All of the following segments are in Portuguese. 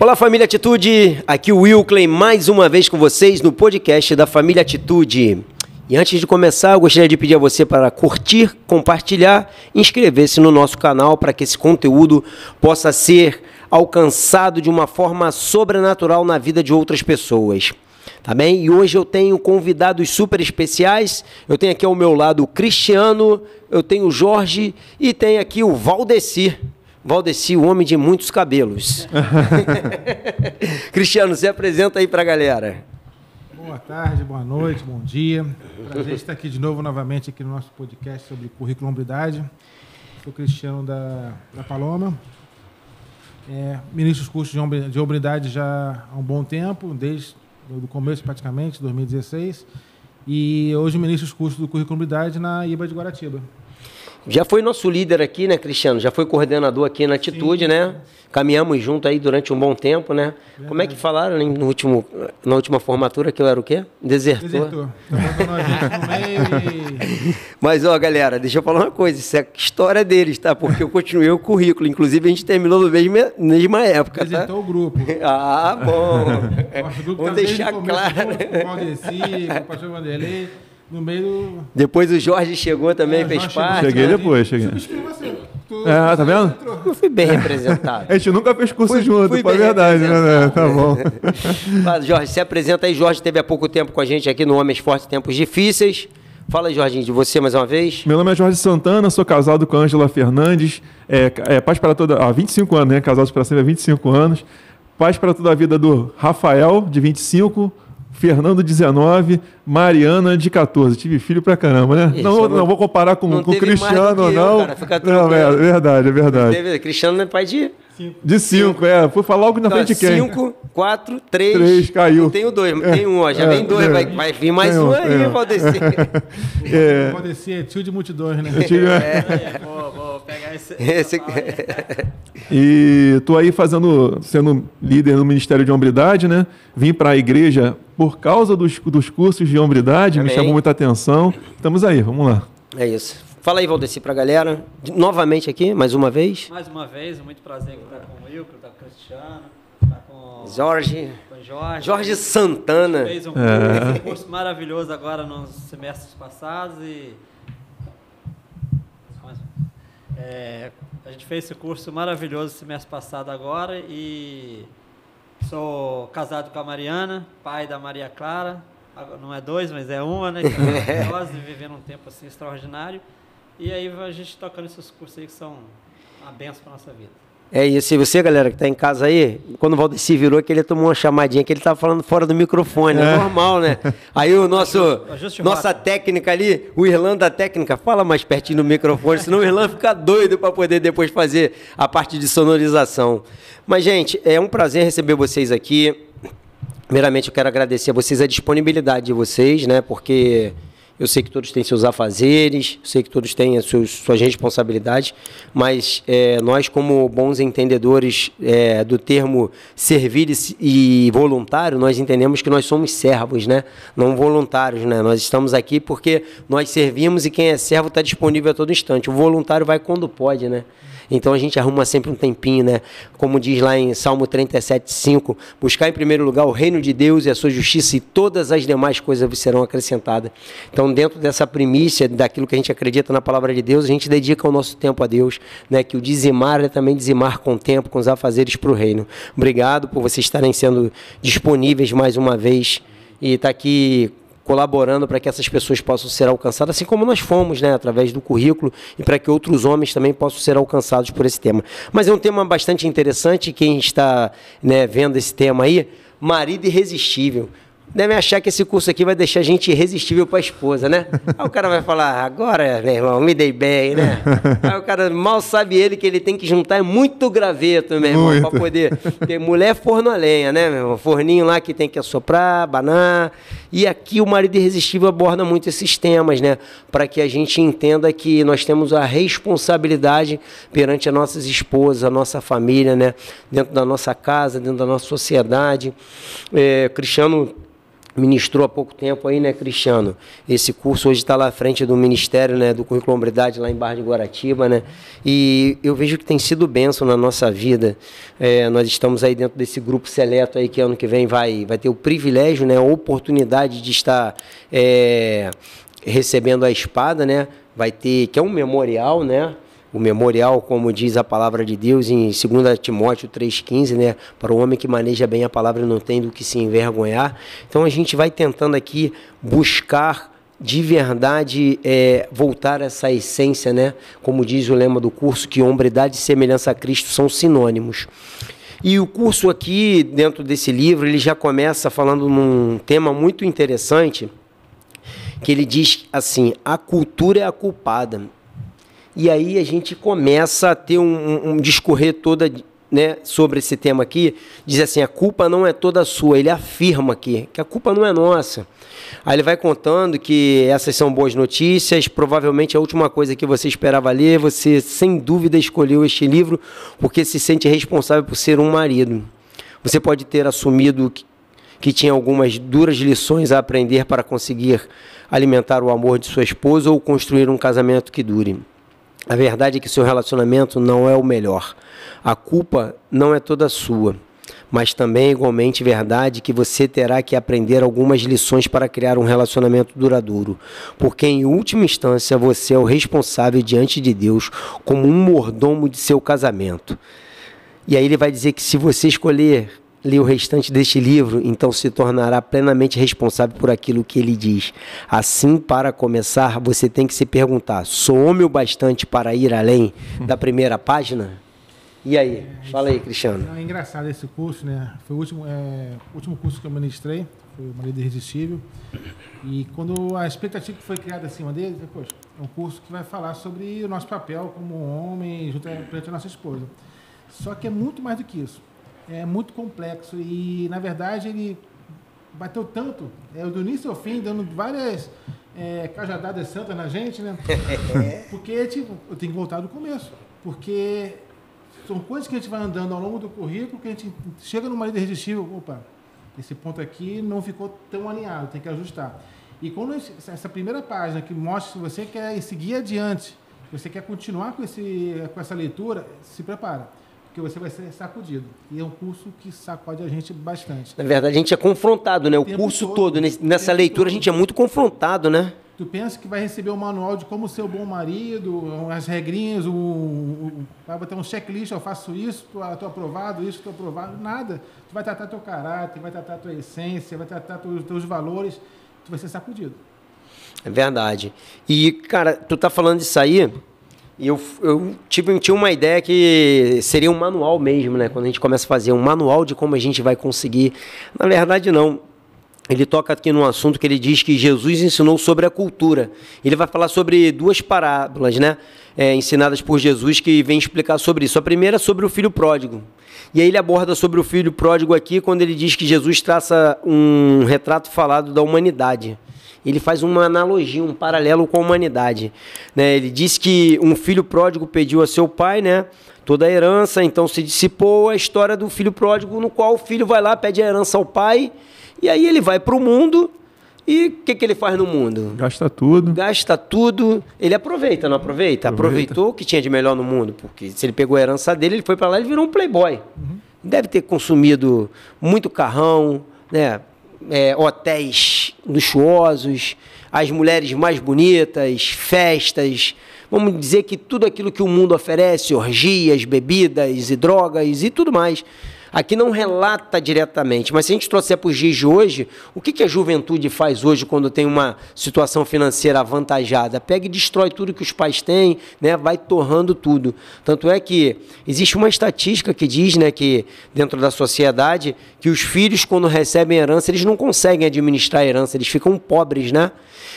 Olá, Família Atitude, aqui o Wilkley, mais uma vez com vocês no podcast da Família Atitude. E antes de começar, eu gostaria de pedir a você para curtir, compartilhar e inscrever-se no nosso canal para que esse conteúdo possa ser alcançado de uma forma sobrenatural na vida de outras pessoas. Tá bem? E hoje eu tenho convidados super especiais. Eu tenho aqui ao meu lado o Cristiano, eu tenho o Jorge e tenho aqui o Valdeci. Valdeci, o homem de muitos cabelos. Cristiano, se apresenta aí para a galera. Boa tarde, boa noite, bom dia. Prazer estar aqui de novo, novamente, aqui no nosso podcast sobre currículo hombridade. Sou Cristiano da Paloma. Ministro dos cursos de hombridade já há um bom tempo, desde o começo praticamente, 2016. E hoje ministro dos cursos do currículo hombridade na IBA de Guaratiba. Já foi nosso líder aqui, né, Cristiano? Já foi coordenador aqui na Atitude, sim, né? Caminhamos junto aí durante um bom tempo, né? Verdade. Como é que falaram na última formatura que eu era o quê? Desertor. Desertor. Tá a gente no meio. Mas, ó, galera, deixa eu falar uma coisa. Isso é história deles, tá? Porque eu continuei o currículo. Inclusive, a gente terminou na mesma época, Desertou, tá? o grupo. Ah, bom. Nosso grupo vamos deixar claro. Com o Valdeci, com o pastor Vanderlei. No meio do... Depois o Jorge chegou também, fez parte. Cheguei depois, cheguei. Tá vendo? Eu fui bem representado. A gente nunca fez curso junto, é verdade, né? Tá bom. Fala, Jorge, se apresenta aí. Jorge esteve há pouco tempo com a gente aqui no Homens Fortes Tempos Difíceis. Fala aí, Jorginho, de você mais uma vez. Meu nome é Jorge Santana, sou casado com a Ângela Fernandes. Paz para toda... Há 25 anos, né? Casados para sempre há 25 anos. Paz para toda a vida do Rafael, de 25, Fernando, 19, Mariana, de 14. Tive filho pra caramba, né? Não vou comparar com o Cristiano, não. Cara, fica não, é verdade. Cristiano é pai de... De 5, Fui falar logo na frente de quem? 5, 4, 3. 3, caiu. Tenho 2, tem um, ó. Já vem 2, vai vir mais um aí, Valdeci. Valdeci é tio de multidões, né? Vou pegar esse... E tô aí sendo líder no Ministério de Hombridade, né? Vim para a igreja por causa dos cursos de hombridade, me chamou muita atenção. Estamos aí, vamos lá. É isso. Fala aí, Valdeci, para a galera. Novamente aqui, mais uma vez. Mais uma vez, muito prazer estar com o Wilker, estar com o Cristiano, estar com Jorge. Jorge Santana. A gente fez um curso maravilhoso agora nos semestres passados e... a gente fez esse curso maravilhoso no semestre passado agora e sou casado com a Mariana, pai da Maria Clara. Não é 2, mas é uma, né? Que é maravilhosa e vivendo um tempo assim extraordinário. E aí a gente tocando esses cursos aí que são uma benção para nossa vida. É isso. E você, galera, que está em casa aí, quando o Valdeci virou, que ele tomou uma chamadinha, que ele estava falando fora do microfone, é normal, né? Aí o nossa técnica ali, o Irlan da técnica, fala mais pertinho do microfone, senão o Irlan fica doido para poder depois fazer a parte de sonorização. Mas, gente, é um prazer receber vocês aqui. Primeiramente, eu quero agradecer a vocês a disponibilidade de vocês, né? Porque eu sei que todos têm seus afazeres, eu sei que todos têm as suas responsabilidades, mas nós, como bons entendedores do termo servir e voluntário, nós entendemos que nós somos servos, né? Não voluntários, né? Nós estamos aqui porque nós servimos e quem é servo está disponível a todo instante. O voluntário vai quando pode, né? Então a gente arruma sempre um tempinho, né? Como diz lá em Salmo 37:5, buscar em primeiro lugar o reino de Deus e a sua justiça e todas as demais coisas vos serão acrescentadas. Então, dentro dessa primícia, daquilo que a gente acredita na palavra de Deus, a gente dedica o nosso tempo a Deus, né? Que o dizimar é também dizimar com o tempo, com os afazeres para o reino. Obrigado por vocês estarem sendo disponíveis mais uma vez e estar aqui colaborando para que essas pessoas possam ser alcançadas, assim como nós fomos, né, através do currículo, e para que outros homens também possam ser alcançados por esse tema. Mas é um tema bastante interessante, quem está, né, vendo esse tema aí, marido irresistível. Devem achar que esse curso aqui vai deixar a gente irresistível para a esposa, né? Aí o cara vai falar, agora, meu irmão, me dei bem, né? Aí o cara, mal sabe ele que ele tem que juntar muito graveto, meu irmão, para poder... Porque mulher é forno a lenha, né, meu irmão? Forninho lá que tem que assoprar, abanar. E aqui o marido irresistível aborda muito esses temas, né? Para que a gente entenda que nós temos a responsabilidade perante as nossas esposas, a nossa família, né? Dentro da nossa casa, dentro da nossa sociedade. Cristiano ministrou há pouco tempo aí, né, Cristiano? Esse curso hoje está lá à frente do Ministério, né, do Currículo Hombridade, lá em Barra de Guaratiba, né? E eu vejo que tem sido bênção na nossa vida. Nós estamos aí dentro desse grupo seleto aí que ano que vem vai ter o privilégio, né, a oportunidade de estar recebendo a espada, né? Vai ter, que é um memorial, né? O memorial, como diz a palavra de Deus em 2 Timóteo 3,15, né? Para o homem que maneja bem a palavra não tem do que se envergonhar. Então a gente vai tentando aqui buscar de verdade voltar a essa essência, né? Como diz o lema do curso, que hombridade e semelhança a Cristo são sinônimos. E o curso aqui, dentro desse livro, ele já começa falando num tema muito interessante, que ele diz assim: a cultura é a culpada. E aí a gente começa a ter um discorrer toda, né, sobre esse tema aqui. Diz assim: a culpa não é toda sua. Ele afirma aqui que a culpa não é nossa. Aí ele vai contando que essas são boas notícias. Provavelmente a última coisa que você esperava ler, você sem dúvida escolheu este livro porque se sente responsável por ser um marido. Você pode ter assumido que tinha algumas duras lições a aprender para conseguir alimentar o amor de sua esposa ou construir um casamento que dure. A verdade é que seu relacionamento não é o melhor. A culpa não é toda sua, mas também é igualmente verdade que você terá que aprender algumas lições para criar um relacionamento duradouro, porque em última instância você é o responsável diante de Deus como um mordomo de seu casamento. E aí ele vai dizer que se você escolher ler o restante deste livro, então se tornará plenamente responsável por aquilo que ele diz. Assim, para começar, você tem que se perguntar: sou homem o bastante para ir além da primeira página? E aí? Fala aí, Cristiano. É engraçado esse curso, né? Foi o último curso que eu ministrei, foi o Marido Irresistível. E quando a expectativa que foi criada acima dele, poxa, é um curso que vai falar sobre o nosso papel como homem junto à nossa esposa. Só que é muito mais do que isso. É muito complexo e, na verdade, ele bateu tanto, do início ao fim, dando várias cajadadas santas na gente, né? Porque, tipo, eu tenho que voltar do começo. Porque são coisas que a gente vai andando ao longo do currículo que a gente chega no Marido Irresistível, opa, esse ponto aqui não ficou tão alinhado, tem que ajustar. E quando essa primeira página que mostra que você quer seguir adiante, você quer continuar com essa leitura, se prepara. Porque você vai ser sacudido. E é um curso que sacode a gente bastante. Na verdade, a gente é confrontado, né? O curso todo. Nessa leitura, a gente é muito confrontado, né? Tu pensa que vai receber um manual de como ser um bom marido, as regrinhas, vai botar um checklist: eu faço isso, estou aprovado, isso, estou aprovado. Nada. Tu vai tratar teu caráter, vai tratar tua essência, vai tratar teus valores. Tu vai ser sacudido. É verdade. E, cara, tu tá falando disso aí... E eu tinha uma ideia que seria um manual mesmo, né? Quando a gente começa a fazer um manual de como a gente vai conseguir. Na verdade, não. Ele toca aqui num assunto que ele diz que Jesus ensinou sobre a cultura. Ele vai falar sobre duas parábolas, né? Ensinadas por Jesus, que vem explicar sobre isso. A primeira é sobre o filho pródigo. E aí ele aborda sobre o filho pródigo aqui, quando ele diz que Jesus traça um retrato falado da humanidade. Ele faz uma analogia, um paralelo com a humanidade, né? Ele diz que um filho pródigo pediu a seu pai, né, toda a herança, então se dissipou a história do filho pródigo, no qual o filho vai lá, pede a herança ao pai, e aí ele vai para o mundo, e o que ele faz no mundo? Gasta tudo. Gasta tudo. Ele aproveita, não aproveita? Aproveitou o que tinha de melhor no mundo, porque se ele pegou a herança dele, ele foi para lá e virou um playboy. Deve ter consumido muito carrão, né? Hotéis luxuosos, as mulheres mais bonitas, festas, vamos dizer que tudo aquilo que o mundo oferece, orgias, bebidas e drogas e tudo mais. Aqui não relata diretamente, mas se a gente trouxer para os dias de hoje, o que a juventude faz hoje quando tem uma situação financeira avantajada? Pega e destrói tudo que os pais têm, né? Vai torrando tudo. Tanto é que existe uma estatística que diz, né, que dentro da sociedade, que os filhos, quando recebem herança, eles não conseguem administrar a herança, eles ficam pobres, né?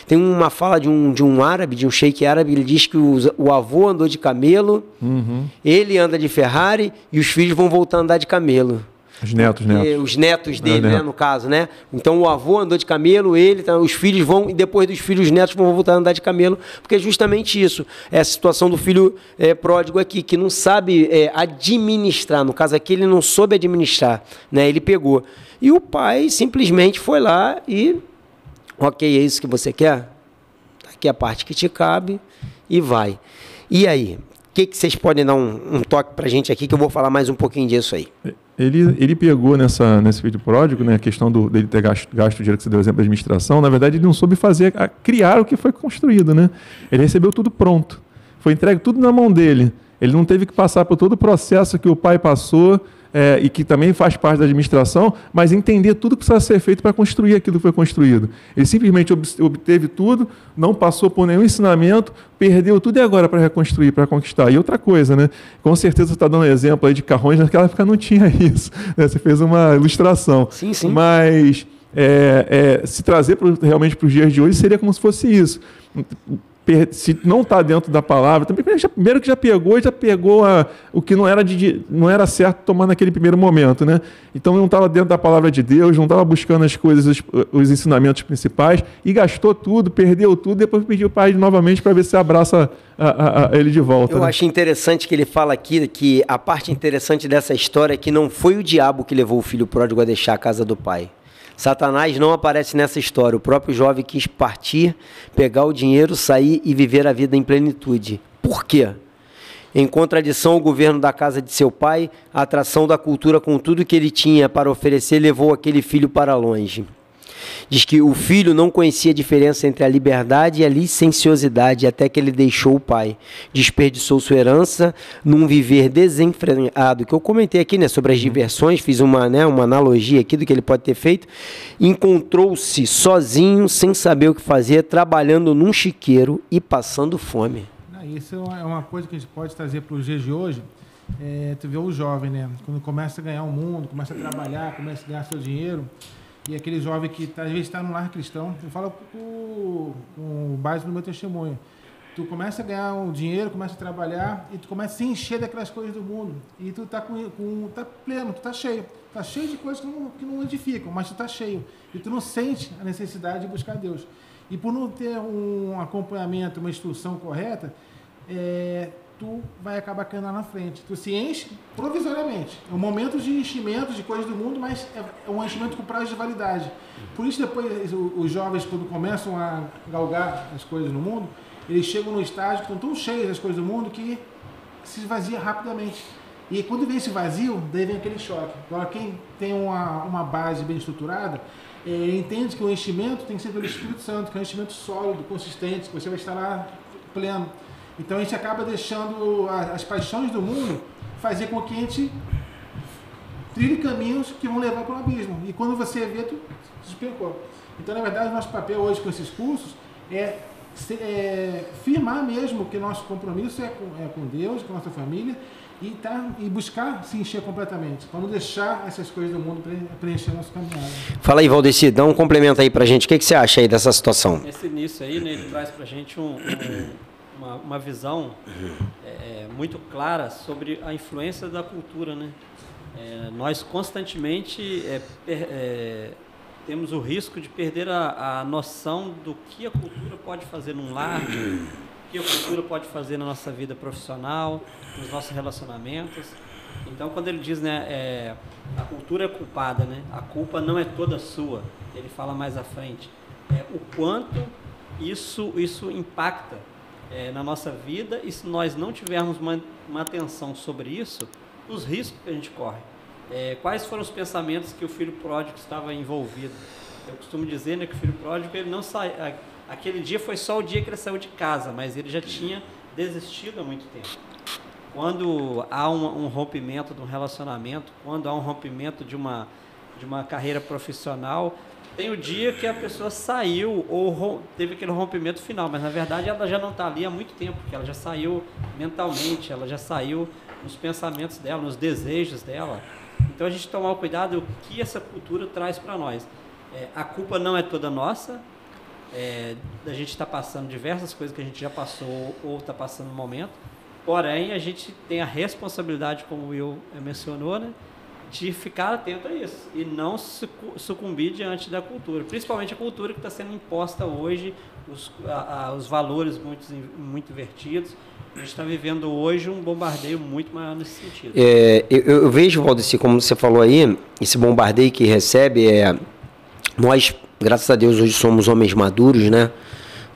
Tem uma fala de um árabe, de um sheik árabe, ele diz que o avô andou de camelo, ele anda de Ferrari e os filhos vão voltar a andar de camelo. Os netos. Os netos dele, né, no caso, né? Então o avô andou de camelo, os filhos vão, e depois dos filhos, os netos vão voltar a andar de camelo, porque é justamente isso. É a situação do filho pródigo aqui, que não sabe administrar. No caso aqui, ele não soube administrar, né? Ele pegou. E o pai simplesmente foi lá e, ok, é isso que você quer? Aqui é a parte que te cabe e vai. E aí? O que vocês podem dar um toque pra gente aqui, que eu vou falar mais um pouquinho disso aí. Ele pegou nesse filho pródigo, né, a questão dele ter gasto o dinheiro que você deu exemplo da administração. Na verdade, ele não soube criar o que foi construído, né? Ele recebeu tudo pronto. Foi entregue tudo na mão dele. Ele não teve que passar por todo o processo que o pai passou, e que também faz parte da administração, mas entender tudo que precisava ser feito para construir aquilo que foi construído. Ele simplesmente obteve tudo, não passou por nenhum ensinamento, perdeu tudo e agora para reconstruir, para conquistar. E outra coisa, né? Com certeza você está dando um exemplo aí de carrões, naquela época não tinha isso, né? Você fez uma ilustração. Sim, sim. Mas se trazer realmente para os dias de hoje seria como se fosse isso. Se não está dentro da palavra, primeiro que já pegou o que não era certo tomar naquele primeiro momento, né? Então não estava dentro da palavra de Deus, não estava buscando as coisas, os ensinamentos principais, e gastou tudo, perdeu tudo, depois pediu o pai novamente para ver se abraça ele de volta. Eu acho interessante que ele fala aqui que a parte interessante dessa história é que não foi o diabo que levou o filho pródigo a deixar a casa do pai. Satanás não aparece nessa história. O próprio jovem quis partir, pegar o dinheiro, sair e viver a vida em plenitude. Por quê? Em contradição ao governo da casa de seu pai, a atração da cultura com tudo que ele tinha para oferecer levou aquele filho para longe. Diz que o filho não conhecia a diferença entre a liberdade e a licenciosidade até que ele deixou o pai. Desperdiçou sua herança num viver desenfreado, que eu comentei aqui, né, sobre as diversões, fiz uma analogia aqui do que ele pode ter feito. Encontrou-se sozinho, sem saber o que fazer, trabalhando num chiqueiro e passando fome. Isso é uma coisa que a gente pode trazer para os dias de hoje. Tu vê o jovem, né, quando começa a ganhar o mundo, começa a trabalhar, começa a ganhar seu dinheiro. E aquele jovem que às vezes está no lar cristão, eu falo com base no meu testemunho. Tu começa a ganhar um dinheiro, começa a trabalhar e tu começa a se encher daquelas coisas do mundo. E tu tá pleno, tu tá cheio. Tá cheio de coisas que não edificam, mas tu tá cheio. E tu não sente a necessidade de buscar Deus. E por não ter um acompanhamento, uma instrução correta, tu vai acabar caindo lá na frente. Tu se enche provisoriamente. É um momento de enchimento de coisas do mundo, mas é um enchimento com prazo de validade. Por isso, depois, os jovens, quando começam a galgar as coisas no mundo, eles chegam no estágio que estão tão cheios das coisas do mundo que se esvazia rapidamente. E quando vem esse vazio, daí vem aquele choque. Agora, quem tem uma base bem estruturada, entende que o enchimento tem que ser pelo Espírito Santo, que é um enchimento sólido, consistente, que você vai estar lá pleno. Então a gente acaba deixando as paixões do mundo fazer com que a gente trilhe caminhos que vão levar para o abismo. E quando você vê, tu despencou. Então, na verdade, o nosso papel hoje com esses cursos é firmar mesmo que nosso compromisso é com Deus, com a nossa família, e buscar se encher completamente. Para não deixar essas coisas do mundo preencher nosso caminhado. Fala aí, Valdeci, dá um complemento aí para a gente. O que você acha aí dessa situação? Esse início aí, né, ele traz para a gente uma visão muito clara sobre a influência da cultura, né? Nós constantemente temos o risco de perder a noção do que a cultura pode fazer num lar, o que a cultura pode fazer na nossa vida profissional, nos nossos relacionamentos. Então, quando ele diz, né, a cultura é culpada, né? A culpa não é toda sua. Ele fala mais à frente. O quanto isso impacta na nossa vida, e se nós não tivermos uma atenção sobre isso, os riscos que a gente corre. Quais foram os pensamentos que o filho pródigo estava envolvido? Eu costumo dizer, né, que o filho pródigo, ele não sai, aquele dia foi só o dia que ele saiu de casa, mas ele já tinha desistido há muito tempo. Quando há um rompimento de um relacionamento, quando há um rompimento de uma carreira profissional, tem o dia que a pessoa saiu ou teve aquele rompimento final, mas na verdade ela já não está ali há muito tempo, porque ela já saiu mentalmente, ela já saiu nos pensamentos dela, nos desejos dela. Então a gente tomar o cuidado do que essa cultura traz para nós. A culpa não é toda nossa, a gente está passando diversas coisas que a gente já passou ou está passando no momento, porém a gente tem a responsabilidade, como o Will mencionou, né, de ficar atento a isso e não sucumbir diante da cultura, principalmente a cultura que está sendo imposta hoje, os valores muito invertidos. A gente está vivendo hoje um bombardeio muito maior nesse sentido. Eu vejo, Valdeci, como você falou aí, esse bombardeio que recebe, nós, graças a Deus, hoje somos homens maduros, né?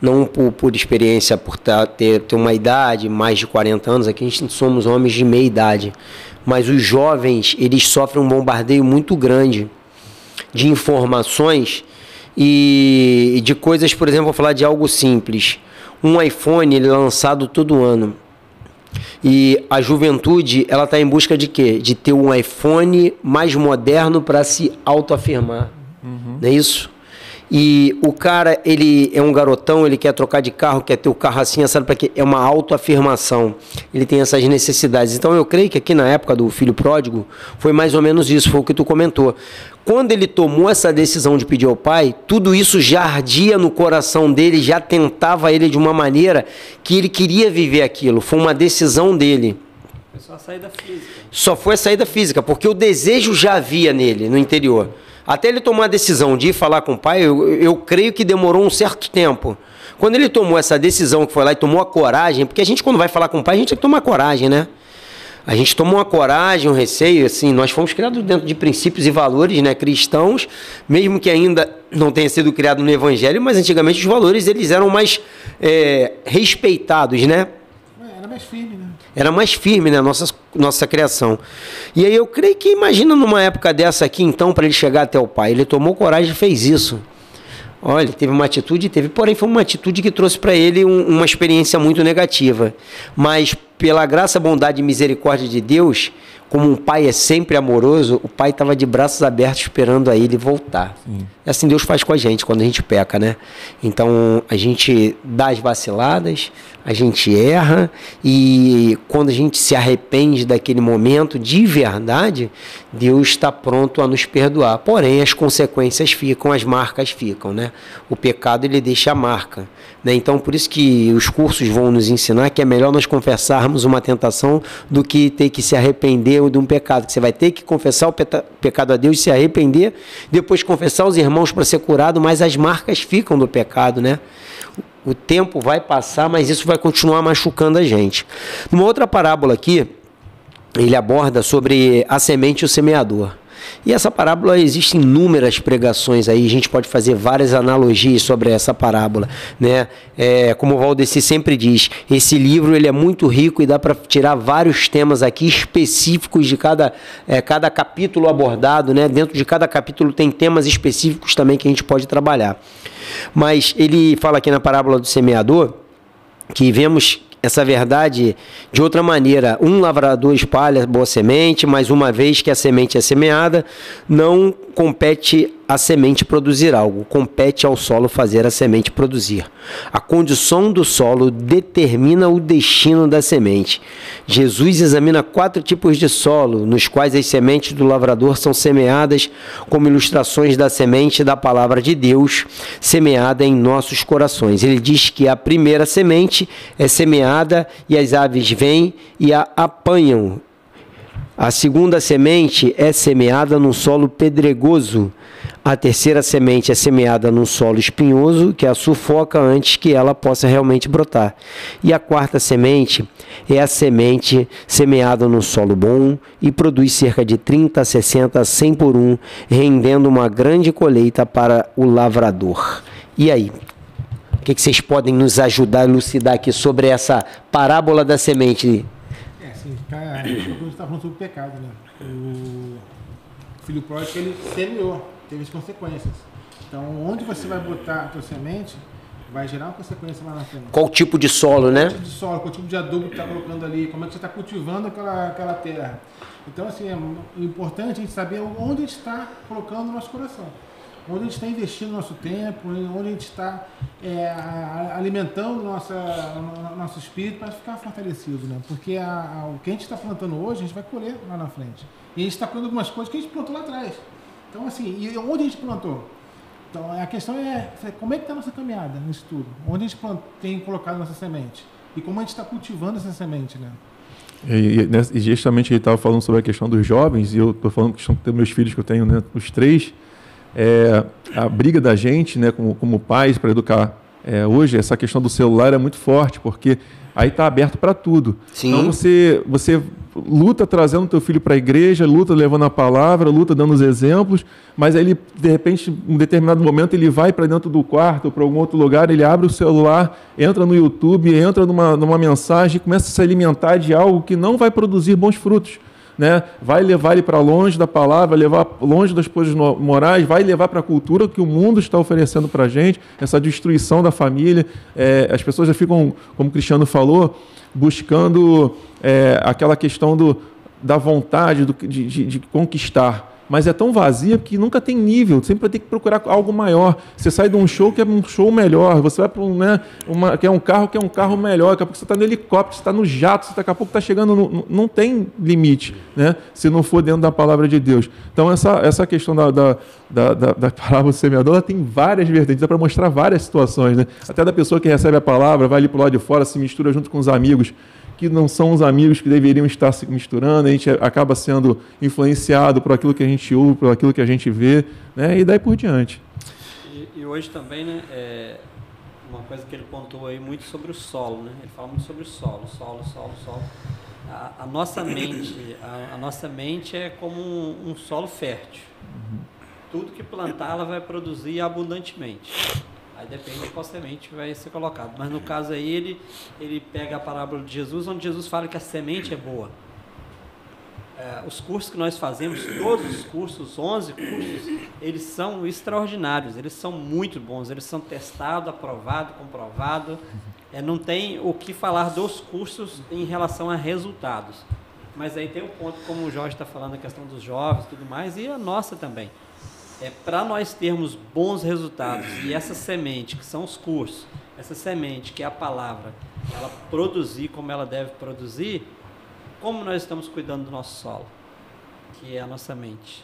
Não por experiência, por ter uma idade, mais de 40 anos, aqui a gente somos homens de meia idade. Mas os jovens, eles sofrem um bombardeio muito grande de informações e de coisas, por exemplo, vou falar de algo simples. Um iPhone, ele é lançado todo ano. E a juventude, ela está em busca de quê? De ter um iPhone mais moderno para se autoafirmar. Não é isso? E o cara, ele é um garotão, ele quer trocar de carro, quer ter o carro assim, sabe para quê? É uma autoafirmação. Ele tem essas necessidades. Então eu creio que aqui na época do filho pródigo, foi mais ou menos isso, foi o que tu comentou. Quando ele tomou essa decisão de pedir ao pai, tudo isso já ardia no coração dele, já tentava ele de uma maneira que ele queria viver aquilo. Foi uma decisão dele. Foi só a saída física. Só foi a saída física, porque o desejo já havia nele, no interior. Até ele tomar a decisão de ir falar com o pai, eu creio que demorou um certo tempo. Quando ele tomou essa decisão, que foi lá e tomou a coragem, porque a gente quando vai falar com o pai, a gente tem que tomar coragem, né? A gente tomou uma coragem, um receio, assim, nós fomos criados dentro de princípios e valores, né, cristãos, mesmo que ainda não tenha sido criado no Evangelho, mas antigamente os valores, eles eram mais respeitados, né? Era mais firme, né? Era mais firme, né, nossa criação. E aí eu creio que, imagina numa época dessa aqui, então, para ele chegar até o pai, ele tomou coragem e fez isso. Olha, teve uma atitude, porém foi uma atitude que trouxe para ele uma experiência muito negativa. Mas pela graça, bondade e misericórdia de Deus, como um pai é sempre amoroso, o pai estava de braços abertos esperando a ele voltar. Sim. Assim Deus faz com a gente quando a gente peca, né? Então a gente dá as vaciladas, a gente erra e quando a gente se arrepende daquele momento de verdade, Deus está pronto a nos perdoar. Porém, as consequências ficam, as marcas ficam, né? O pecado, ele deixa a marca, né? Então, por isso que os cursos vão nos ensinar que é melhor nós confessarmos uma tentação do que ter que se arrepender de um pecado. Que você vai ter que confessar o pecado a Deus, se arrepender, depois confessar aos irmãos para ser curado, mas as marcas ficam do pecado, né? O tempo vai passar, mas isso vai continuar machucando a gente. Numa outra parábola aqui, ele aborda sobre a semente e o semeador. E essa parábola, existem inúmeras pregações aí, a gente pode fazer várias analogias sobre essa parábola, né? Como o Valdeci sempre diz, esse livro ele é muito rico e dá para tirar vários temas aqui específicos de cada capítulo abordado, né? Dentro de cada capítulo tem temas específicos também que a gente pode trabalhar. Mas ele fala aqui na parábola do semeador que vemos essa verdade de outra maneira. Um lavrador espalha boa semente, mas uma vez que a semente é semeada, não compete a semente produzir algo, compete ao solo fazer a semente produzir. A condição do solo determina o destino da semente. Jesus examina 4 tipos de solo, nos quais as sementes do lavrador são semeadas como ilustrações da semente da palavra de Deus, semeada em nossos corações. Ele diz que a primeira semente é semeada e as aves vêm e a apanham. A segunda semente é semeada num solo pedregoso. A terceira semente é semeada num solo espinhoso, que a sufoca antes que ela possa realmente brotar. E a quarta semente é a semente semeada num solo bom e produz cerca de 30, 60, 100 por 1, rendendo uma grande colheita para o lavrador. E aí? O que vocês podem nos ajudar a elucidar aqui sobre essa parábola da semente? Assim, a gente está falando sobre o pecado, né? O filho pródigo, ele semeou, teve as consequências. Então, onde você vai botar a tua semente, vai gerar uma consequência lá na frente. Qual tipo de solo, né? Qual tipo de solo, qual tipo de adubo que está colocando ali, como é que você está cultivando aquela terra. Então, assim, é importante a gente saber onde a gente está colocando o nosso coração. Onde a gente está investindo nosso tempo, onde a gente está alimentando nosso espírito para ficar fortalecido, né? Porque o que a gente está plantando hoje, a gente vai colher lá na frente. E a gente está colhendo algumas coisas que a gente plantou lá atrás. Então, assim, e onde a gente plantou? Então, a questão é como é que está a nossa caminhada nisso tudo? Onde a gente tem colocado nossa semente? E como a gente está cultivando essa semente, né? E justamente ele estava falando sobre a questão dos jovens, e eu estou falando que dos meus filhos, que eu tenho, né, os 3, a briga da gente, né, como pais, para educar hoje, essa questão do celular é muito forte, porque aí está aberto para tudo. Sim. Então você luta trazendo teu filho para a igreja, luta levando a palavra, luta dando os exemplos, mas aí ele, de repente, em um determinado momento, ele vai para dentro do quarto, para algum outro lugar, ele abre o celular, entra no YouTube, entra numa mensagem, começa a se alimentar de algo que não vai produzir bons frutos. Né? Vai levar ele para longe da palavra, vai levar longe das coisas morais, vai levar para a cultura que o mundo está oferecendo para a gente, essa destruição da família. As pessoas já ficam, como o Cristiano falou, buscando aquela questão da vontade de conquistar. Mas é tão vazia que nunca tem nível, sempre vai ter que procurar algo maior. Você sai de um show que é um show melhor, você vai para que é um carro melhor, daqui a pouco você está no helicóptero, você está no jato, você daqui a pouco está chegando, não tem limite, né? Se não for dentro da palavra de Deus. Então essa questão da parábola do semeador, ela tem várias vertentes, dá para mostrar várias situações, né? Até da pessoa que recebe a palavra, vai ali para o lado de fora, se mistura junto com os amigos, que não são os amigos que deveriam estar se misturando, a gente acaba sendo influenciado por aquilo que a gente ouve, por aquilo que a gente vê, né? E daí por diante. E hoje também, né, uma coisa que ele pontuou aí muito sobre o solo, né? Ele fala muito sobre o solo. A nossa mente é como um solo fértil. Tudo que plantar, ela vai produzir abundantemente. Aí depende de qual semente vai ser colocado. Mas no caso aí, ele pega a parábola de Jesus, onde Jesus fala que a semente é boa. Os cursos que nós fazemos, todos os cursos, 11 cursos, eles são extraordinários, eles são muito bons, eles são testados, aprovados, comprovados. Não tem o que falar dos cursos em relação a resultados. Mas aí tem um ponto, como o Jorge está falando, a questão dos jovens e tudo mais, e a nossa também. Para nós termos bons resultados, e essa semente, que são os cursos, essa semente, que é a palavra, ela produzir como ela deve produzir, como nós estamos cuidando do nosso solo, que é a nossa mente?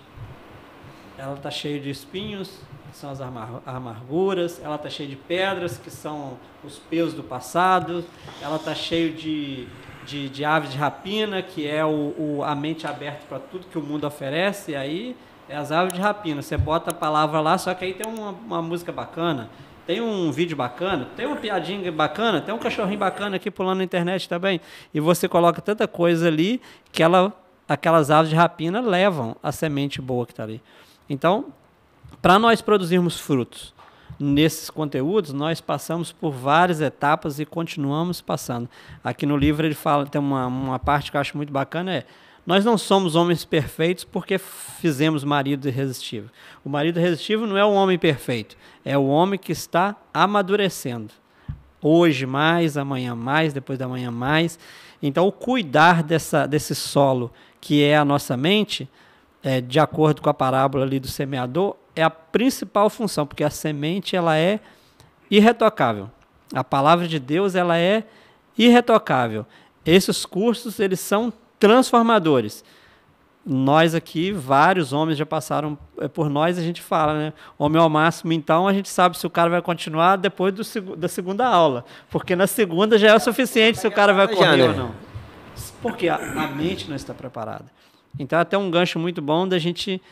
Ela está cheia de espinhos, que são as amarguras, ela está cheia de pedras, que são os pesos do passado, ela está cheia de aves de rapina, que é a mente aberta para tudo que o mundo oferece, e aí as aves de rapina. Você bota a palavra lá, só que aí tem uma música bacana, tem um vídeo bacana, tem uma piadinha bacana, tem um cachorrinho bacana aqui pulando na internet também, e você coloca tanta coisa ali que aquelas aves de rapina levam a semente boa que está ali. Então, para nós produzirmos frutos nesses conteúdos, nós passamos por várias etapas e continuamos passando. Aqui no livro ele fala, tem uma parte que eu acho muito bacana, nós não somos homens perfeitos porque fizemos marido irresistível. O marido irresistível não é o homem perfeito, é o homem que está amadurecendo. Hoje mais, amanhã mais, depois da manhã mais. Então, o cuidar desse solo, que é a nossa mente, de acordo com a parábola ali do semeador, é a principal função, porque a semente ela é irretocável. A palavra de Deus ela é irretocável. Esses cursos eles são transformadores. Nós aqui, vários homens já passaram por nós, a gente fala, né? Homem ao máximo, então a gente sabe se o cara vai continuar depois da segunda aula, porque na segunda já é o suficiente se o cara vai correr ou não. Porque a mente não está preparada. Então é até um gancho muito bom da gente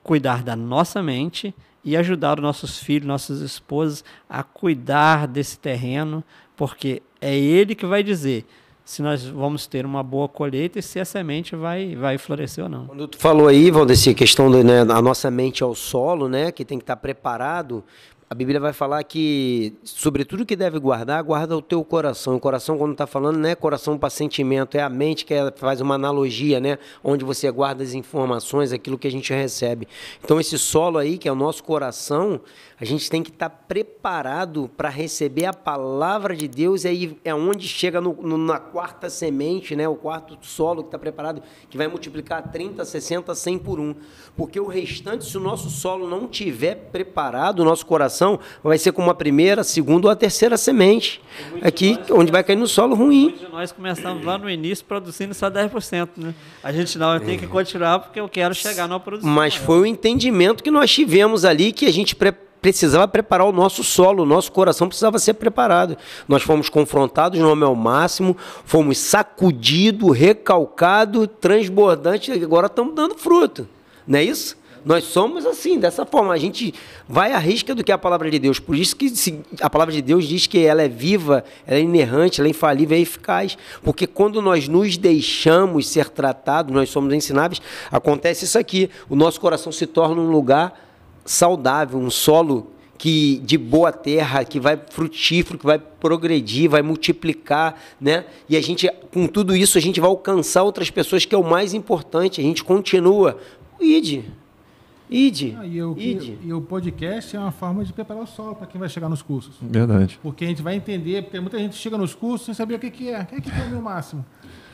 cuidar da nossa mente e ajudar os nossos filhos, nossas esposas a cuidar desse terreno, porque é ele que vai dizer se nós vamos ter uma boa colheita e se a semente vai florescer ou não. Quando tu falou aí, Valdeci, a questão a nossa mente é o solo, né, que tem que estar preparado, a Bíblia vai falar que, sobre tudo que deve guardar, guarda o teu coração. O coração, quando está falando, não é coração para sentimento, é a mente que faz uma analogia, né? Onde você guarda as informações, aquilo que a gente recebe. Então, esse solo aí, que é o nosso coração, a gente tem que estar preparado para receber a palavra de Deus, e aí é onde chega na quarta semente, né? O quarto solo que está preparado, que vai multiplicar 30, 60, 100 por 1. Porque o restante, se o nosso solo não tiver preparado, o nosso coração vai ser como a primeira, a segunda ou a terceira semente. Aqui, onde vai cair no solo ruim. Muitos de nós começamos lá no início produzindo só 10%, né? A gente não tem que continuar porque eu quero chegar numa produção. Mas foi o entendimento que nós tivemos ali, que a gente precisava preparar o nosso solo, o nosso coração precisava ser preparado. Nós fomos confrontados no homem ao máximo, fomos sacudidos, recalcados, transbordantes, e agora estamos dando fruto. Não é isso? Nós somos assim, dessa forma. A gente vai à risca do que é a palavra de Deus. Por isso que a palavra de Deus diz que ela é viva, ela é inerrante, ela é infalível, é eficaz. Porque quando nós nos deixamos ser tratados, nós somos ensináveis, acontece isso aqui. O nosso coração se torna um lugar saudável, um solo de boa terra, que vai frutífero, que vai progredir, vai multiplicar, né? E a gente, com tudo isso, a gente vai alcançar outras pessoas, que é o mais importante. A gente continua. Ide. E o podcast é uma forma de preparar o solo para quem vai chegar nos cursos. Verdade. Porque a gente vai entender, porque muita gente chega nos cursos sem saber o que é. O que é o meu máximo?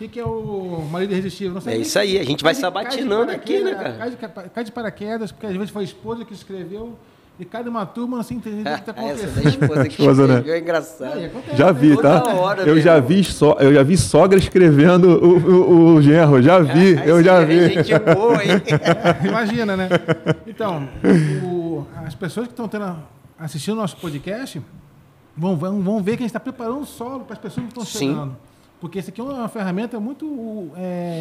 O que é o marido irresistível? É isso aí, a gente vai sabatinando aqui, né, cara? Cai de paraquedas, porque às vezes foi a esposa que escreveu, e cada uma turma assim entender o que está acontecendo. Essa da esposa que escreveu é engraçado. Já vi, tá? Eu já vi sogra escrevendo o genro, já vi. Gente boa, hein? Imagina, né? Então, as pessoas que estão assistindo o nosso podcast vão ver que a gente está preparando o solo para as pessoas que estão chegando. Porque isso aqui é uma ferramenta muito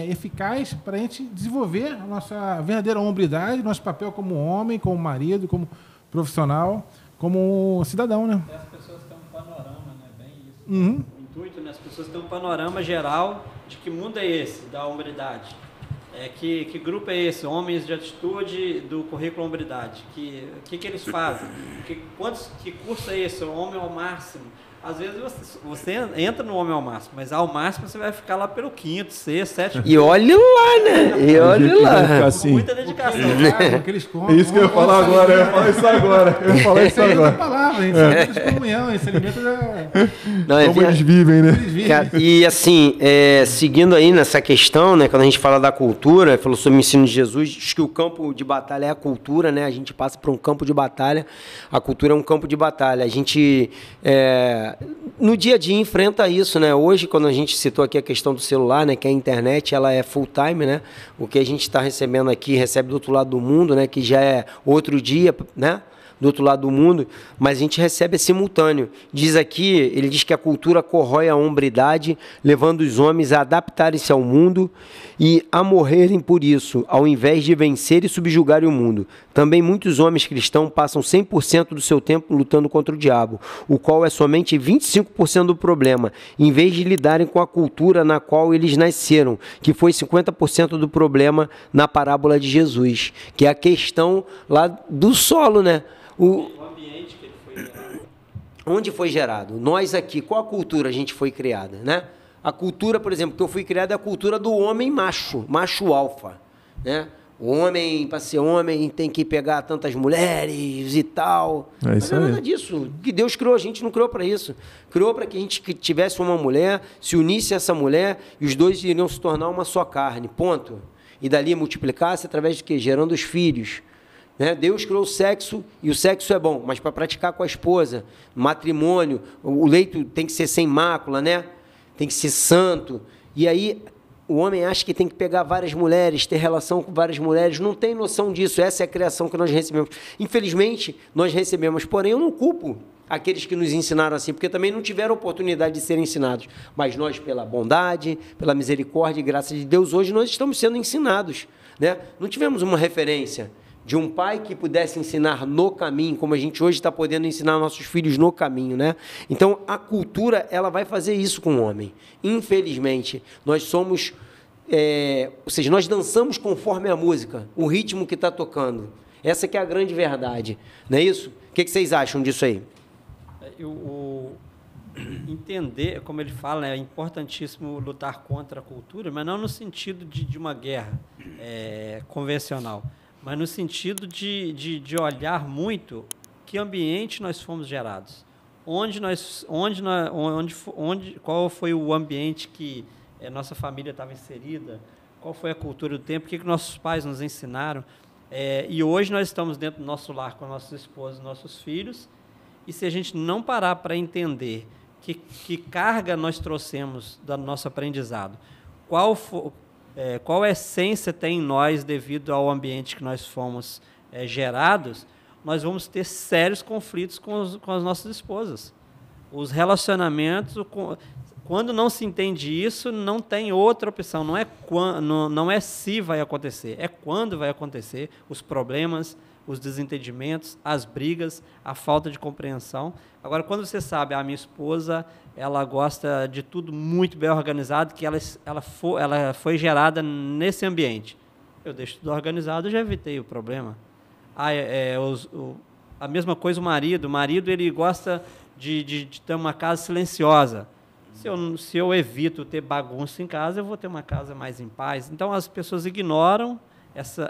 eficaz para a gente desenvolver a nossa verdadeira hombridade, nosso papel como homem, como marido, como profissional, como cidadão, né? As pessoas têm um panorama, né? Bem isso. Uhum. O intuito, né? As pessoas têm um panorama geral de que mundo é esse, da hombridade. Que grupo é esse? Homens de atitude do currículo hombridade. Que eles fazem? Que curso é esse? O homem ao máximo. Às vezes você entra no homem ao máximo, mas ao máximo você vai ficar lá pelo 5º, 6º, 7º. E olha lá, né? E olha lá. Assim. Com muita dedicação. Isso que eu ia falar agora, eu ia falar isso agora. Essa é outra palavra, a gente alimenta de comunhão, esse alimento Como eles vivem, né? E assim, seguindo aí nessa questão, né? Quando a gente fala da cultura, falou sobre o ensino de Jesus, diz que o campo de batalha é a cultura, né? A gente passa por um campo de batalha, a cultura é um campo de batalha. A gente... no dia a dia enfrenta isso, né? Hoje, quando a gente citou aqui a questão do celular, né? Que a internet, ela é full time, né? O que a gente está recebendo aqui, recebe do outro lado do mundo, né? Que já é outro dia, né? Do outro lado do mundo, mas a gente recebe simultâneo. Ele diz que a cultura corrói a hombridade, levando os homens a adaptarem-se ao mundo e a morrerem por isso, ao invés de vencer e subjugarem o mundo. Também muitos homens cristãos passam 100% do seu tempo lutando contra o diabo, o qual é somente 25% do problema, em vez de lidarem com a cultura na qual eles nasceram, que foi 50% do problema na parábola de Jesus, que é a questão lá do solo, né? O ambiente que ele foi gerado. Onde foi gerado? Nós aqui, qual a cultura a gente foi criada, né? A cultura, por exemplo, que eu fui criado é a cultura do homem macho alfa, né? O homem, para ser homem, tem que pegar tantas mulheres e tal. Mas não é nada disso. Que Deus criou, a gente não criou para isso. Criou para que a gente tivesse uma mulher, se unisse a essa mulher e os dois iriam se tornar uma só carne, ponto. E dali multiplicar-se através de quê? Gerando os filhos. Né? Deus criou o sexo e o sexo é bom, mas para praticar com a esposa, matrimônio, o leito tem que ser sem mácula, né? Tem que ser santo. E aí o homem acha que tem que pegar várias mulheres, ter relação com várias mulheres, não tem noção disso. Essa é a criação que nós recebemos. Infelizmente, nós recebemos, porém eu não culpo aqueles que nos ensinaram assim, porque também não tiveram oportunidade de serem ensinados. Mas nós, pela bondade, pela misericórdia e graça de Deus, hoje nós estamos sendo ensinados, né? Não tivemos uma referência de um pai que pudesse ensinar no caminho, como a gente hoje está podendo ensinar nossos filhos no caminho, né? Então, a cultura, ela vai fazer isso com o homem. Infelizmente, nós somos... ou seja, nós dançamos conforme a música, o ritmo que está tocando. Essa que é a grande verdade, não é isso? O que vocês acham disso aí? Entender, como ele fala, é importantíssimo lutar contra a cultura, mas não no sentido de uma guerra convencional, mas no sentido de olhar muito que ambiente nós fomos gerados, qual foi o ambiente que nossa família estava inserida, qual foi a cultura do tempo, o que nossos pais nos ensinaram, e hoje nós estamos dentro do nosso lar com nossos esposos, nossos filhos, e se a gente não parar para entender que carga nós trouxemos do nosso aprendizado, qual essência tem em nós devido ao ambiente que nós fomos gerados, nós vamos ter sérios conflitos com as nossas esposas. Os relacionamentos, quando não se entende isso, não tem outra opção. Não é se vai acontecer, é quando vai acontecer. Os problemas, os desentendimentos, as brigas, a falta de compreensão. Agora, quando você sabe, a minha esposa, ela gosta de tudo muito bem organizado, que ela foi gerada nesse ambiente. Eu deixo tudo organizado, eu já evitei o problema. A mesma coisa o marido. O marido, ele gosta de ter uma casa silenciosa. Se eu evito ter bagunça em casa, eu vou ter uma casa mais em paz. Então, as pessoas ignoram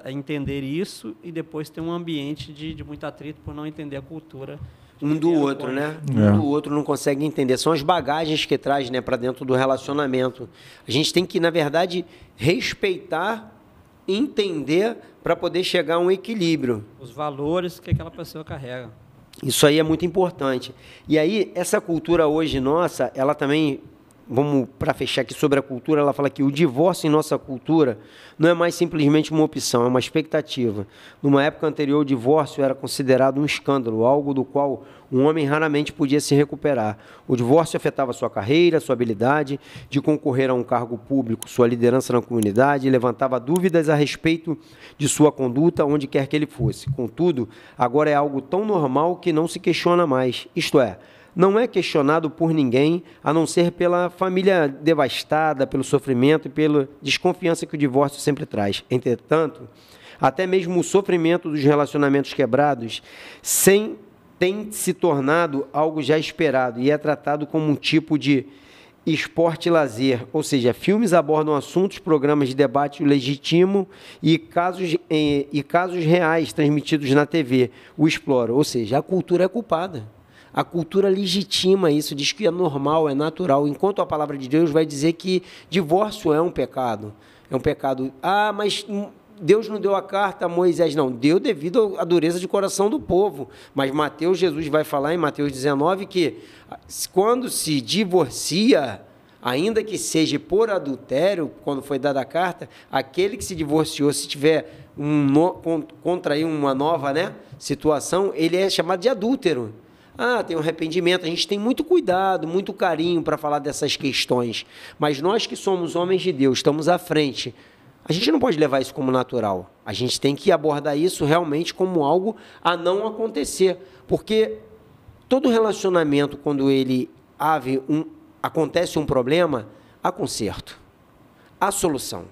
entender isso e depois tem um ambiente de muito atrito por não entender a cultura. Um do outro, né? Um do outro não consegue entender. São as bagagens que traz, né, para dentro do relacionamento. A gente tem que, na verdade, respeitar, entender para poder chegar a um equilíbrio. Os valores que aquela pessoa carrega. Isso aí é muito importante. E aí, essa cultura hoje nossa, ela também, vamos para fechar aqui sobre a cultura, ela fala que o divórcio em nossa cultura não é mais simplesmente uma opção, é uma expectativa. Numa época anterior, o divórcio era considerado um escândalo, algo do qual um homem raramente podia se recuperar. O divórcio afetava sua carreira, sua habilidade de concorrer a um cargo público, sua liderança na comunidade, e levantava dúvidas a respeito de sua conduta onde quer que ele fosse. Contudo, agora é algo tão normal que não se questiona mais. Isto é, não é questionado por ninguém, a não ser pela família devastada, pelo sofrimento e pela desconfiança que o divórcio sempre traz. Entretanto, até mesmo o sofrimento dos relacionamentos quebrados tem se tornado algo já esperado e é tratado como um tipo de esporte e lazer, ou seja, filmes abordam assuntos, programas de debate legitimam e casos reais transmitidos na TV o exploram, ou seja, a cultura é culpada. A cultura legitima isso, diz que é normal, é natural, enquanto a palavra de Deus vai dizer que divórcio é um pecado. É um pecado. Ah, mas Deus não deu a carta a Moisés. Não, deu devido à dureza de coração do povo. Mas Jesus vai falar em Mateus 19 que quando se divorcia, ainda que seja por adultério, quando foi dada a carta, aquele que se divorciou, se tiver contrair uma nova, né, situação, ele é chamado de adúltero. Ah, tem um arrependimento. A gente tem muito cuidado, muito carinho para falar dessas questões. Mas nós que somos homens de Deus, estamos à frente. A gente não pode levar isso como natural. A gente tem que abordar isso realmente como algo a não acontecer. Porque todo relacionamento, quando acontece um problema, há conserto, há solução.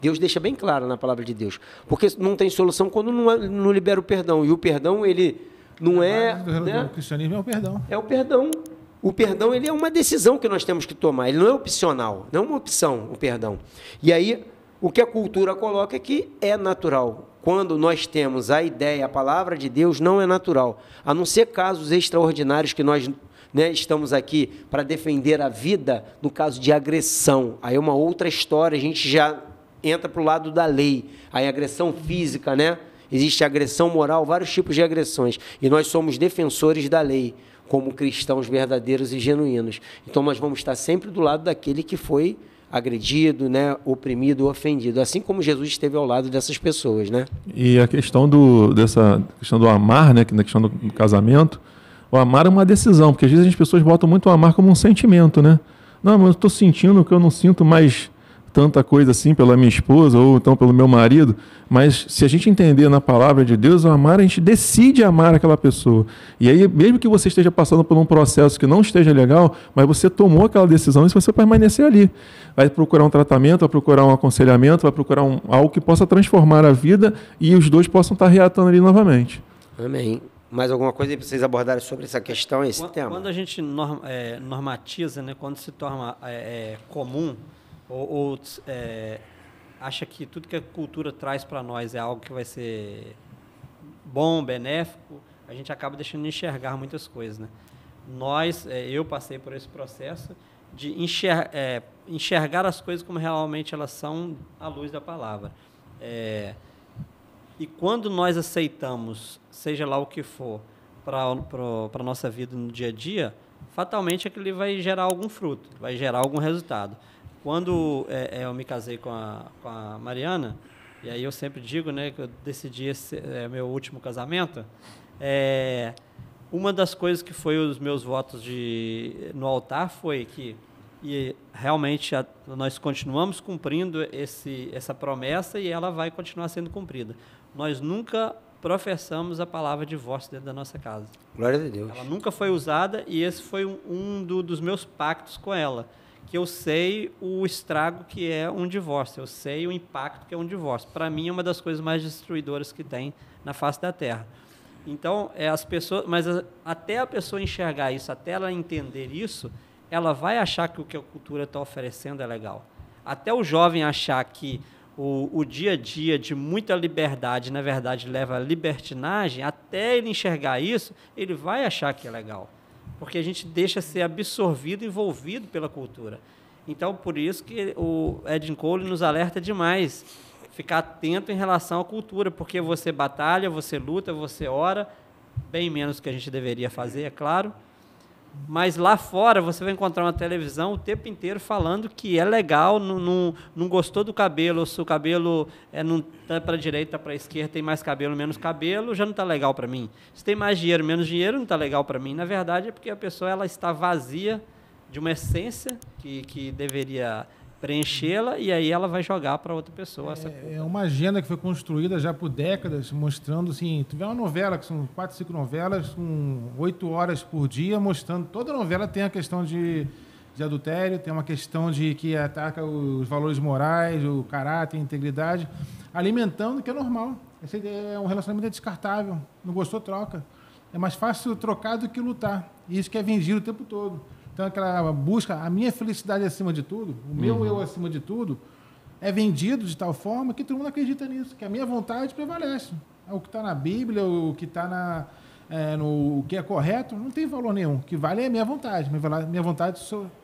Deus deixa bem claro na palavra de Deus. Porque não tem solução quando não libera o perdão. E o perdão, ele não é... O cristianismo é o perdão. É o perdão. O perdão, ele é uma decisão que nós temos que tomar. Ele não é opcional. Não é uma opção, o perdão. E aí, o que a cultura coloca é que é natural. Quando nós temos a ideia, a palavra de Deus, não é natural. A não ser casos extraordinários que nós, né, estamos aqui para defender a vida, no caso de agressão. Aí é uma outra história, a gente já entra para o lado da lei. Aí agressão física, né? Existe agressão moral, vários tipos de agressões. E nós somos defensores da lei, como cristãos verdadeiros e genuínos. Então, nós vamos estar sempre do lado daquele que foi agredido, né, oprimido, ofendido. Assim como Jesus esteve ao lado dessas pessoas, né? E a questão dessa questão do amar, né, na questão do casamento, o amar é uma decisão, porque às vezes as pessoas botam muito o amar como um sentimento, né? Não, mas eu estou sentindo que eu não sinto mais tanta coisa assim pela minha esposa ou então pelo meu marido, mas se a gente entender na palavra de Deus, o amar, a gente decide amar aquela pessoa. E aí, mesmo que você esteja passando por um processo que não esteja legal, mas você tomou aquela decisão e você vai permanecer ali. Vai procurar um tratamento, vai procurar um aconselhamento, vai procurar algo que possa transformar a vida e os dois possam estar reatando ali novamente. Amém. Mais alguma coisa aí para vocês abordarem sobre essa questão, esse tema? Quando a gente normatiza, né, quando se torna comum, ou acha que tudo que a cultura traz para nós é algo que vai ser bom, benéfico, a gente acaba deixando de enxergar muitas coisas, né? Eu passei por esse processo de enxergar as coisas como realmente elas são à luz da palavra. E quando nós aceitamos, seja lá o que for, para a nossa vida no dia a dia, fatalmente aquilo vai gerar algum fruto, vai gerar algum resultado. Quando eu me casei com a Mariana, e aí eu sempre digo, né, que eu decidi meu último casamento, uma das coisas que foi os meus votos no altar foi que realmente nós continuamos cumprindo essa promessa e ela vai continuar sendo cumprida. Nós nunca professamos a palavra divórcio dentro da nossa casa. Glória a Deus. Ela nunca foi usada e esse foi dos meus pactos com ela, que eu sei o estrago que é um divórcio, eu sei o impacto que é um divórcio. Para mim é uma das coisas mais destruidoras que tem na face da terra. Então, as pessoas, mas até a pessoa enxergar isso, até ela entender isso, ela vai achar que o que a cultura está oferecendo é legal. Até o jovem achar que o dia a dia de muita liberdade, na verdade, leva à libertinagem, até ele enxergar isso, ele vai achar que é legal. Porque a gente deixa ser absorvido, envolvido pela cultura. Então, por isso que o Edin Cole nos alerta demais, ficar atento em relação à cultura, porque você batalha, você luta, você ora, bem menos do que a gente deveria fazer, é claro, mas lá fora você vai encontrar uma televisão o tempo inteiro falando que é legal, não gostou do cabelo, ou se o cabelo não está para a direita, para a esquerda, tem mais cabelo, menos cabelo, já não está legal para mim. Se tem mais dinheiro, menos dinheiro, não está legal para mim. Na verdade, é porque a pessoa ela está vazia de uma essência que deveria preenchê-la e aí ela vai jogar para outra pessoa. É uma agenda que foi construída já por décadas, mostrando assim, tu vê uma novela, que são 4, 5 novelas, com 8 horas por dia, mostrando, toda novela tem a questão de adultério, tem uma questão de que ataca os valores morais, o caráter, a integridade, alimentando, que é normal. Esse é um relacionamento descartável, não gostou, troca. É mais fácil trocar do que lutar, e isso que é vendido o tempo todo. Então, aquela busca, a minha felicidade acima de tudo, o meu eu acima de tudo, é vendido de tal forma que todo mundo acredita nisso, que a minha vontade prevalece. O que está na Bíblia, o que está no que é correto, não tem valor nenhum. O que vale é a minha vontade. Minha vontade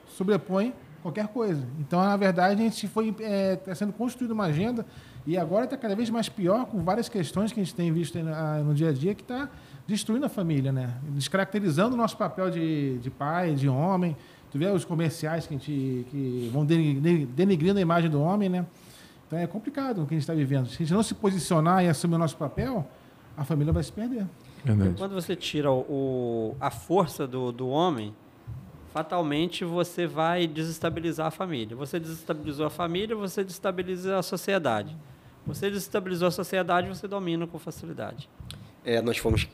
sobrepõe qualquer coisa. Então, na verdade, a gente está sendo construída uma agenda e agora está cada vez mais pior com várias questões que a gente tem visto no dia a dia que está destruindo a família, né? Descaracterizando o nosso papel de pai, de homem. Tu vê os comerciais que vão denegrindo a imagem do homem, né? Então é complicado o que a gente está vivendo. Se a gente não se posicionar e assumir o nosso papel, a família vai se perder. Verdade. Quando você tira a força do homem, fatalmente você vai desestabilizar a família. Você desestabilizou a família, você desestabiliza a sociedade. Você desestabilizou a sociedade, você domina com facilidade. Nós fomos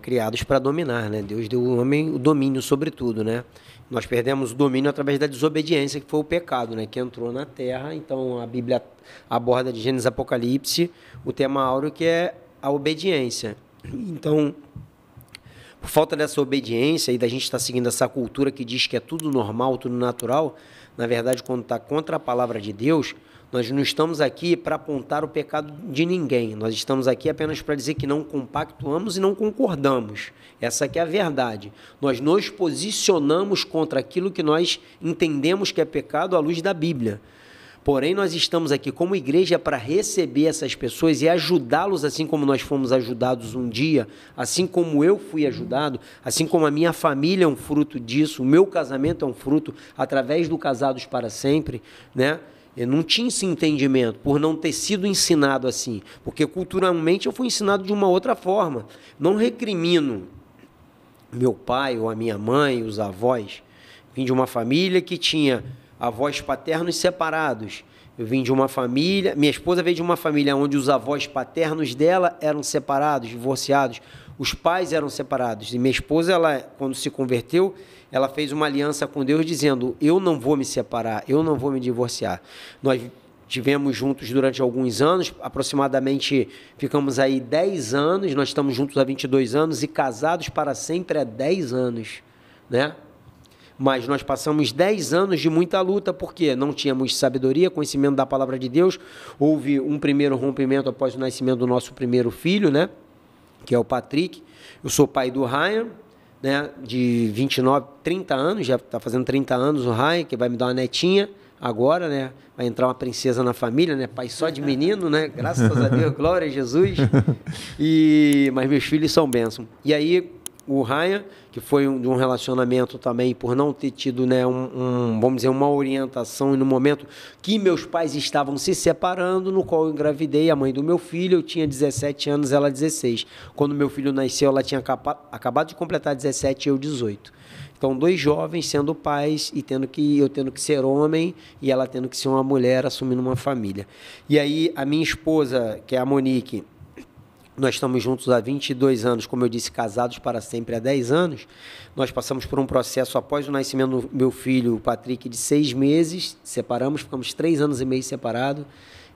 criados para dominar, né? Deus deu ao homem o domínio sobre tudo, né? Nós perdemos o domínio através da desobediência, que foi o pecado, né? Que entrou na Terra. Então, a Bíblia aborda de Gênesis Apocalipse o tema áureo, que é a obediência. Então, por falta dessa obediência e da gente estar seguindo essa cultura que diz que é tudo normal, tudo natural, na verdade, quando está contra a palavra de Deus, nós não estamos aqui para apontar o pecado de ninguém. Nós estamos aqui apenas para dizer que não compactuamos e não concordamos. Essa que é a verdade. Nós nos posicionamos contra aquilo que nós entendemos que é pecado à luz da Bíblia. Porém, nós estamos aqui como igreja para receber essas pessoas e ajudá-los assim como nós fomos ajudados um dia, assim como eu fui ajudado, assim como a minha família é um fruto disso, o meu casamento é um fruto através do Casados para Sempre, né? Eu não tinha esse entendimento por não ter sido ensinado assim, porque culturalmente eu fui ensinado de uma outra forma. Não recrimino meu pai ou a minha mãe, os avós. Vim de uma família que tinha avós paternos separados. Eu vim de uma família, minha esposa veio de uma família onde os avós paternos dela eram separados, divorciados. Os pais eram separados. E minha esposa, ela, quando se converteu, ela fez uma aliança com Deus dizendo, eu não vou me separar, eu não vou me divorciar. Nós tivemos juntos durante alguns anos, aproximadamente ficamos aí 10 anos, nós estamos juntos há 22 anos e casados para sempre há 10 anos, né? Mas nós passamos 10 anos de muita luta, porque não tínhamos sabedoria, conhecimento da palavra de Deus. Houve um primeiro rompimento após o nascimento do nosso primeiro filho, né? Que é o Patrick. Eu sou pai do Ryan, né? De 29, 30 anos, já está fazendo 30 anos o Ryan, que vai me dar uma netinha agora, né? Vai entrar uma princesa na família, né? Pai só de menino, né? Graças a Deus, glória a Jesus. Mas meus filhos são bênção. E aí, o Ryan, que foi de um relacionamento também, por não ter tido, né, vamos dizer, uma orientação, e no momento que meus pais estavam se separando, no qual eu engravidei a mãe do meu filho, eu tinha 17 anos, ela 16. Quando meu filho nasceu, ela tinha acabado de completar 17 e eu 18. Então, 2 jovens sendo pais e eu tendo que ser homem e ela tendo que ser uma mulher assumindo uma família. E aí, a minha esposa, que é a Monique, nós estamos juntos há 22 anos, como eu disse, casados para sempre há 10 anos. Nós passamos por um processo após o nascimento do meu filho, o Patrick, de 6 meses, separamos, ficamos 3 anos e meio separados,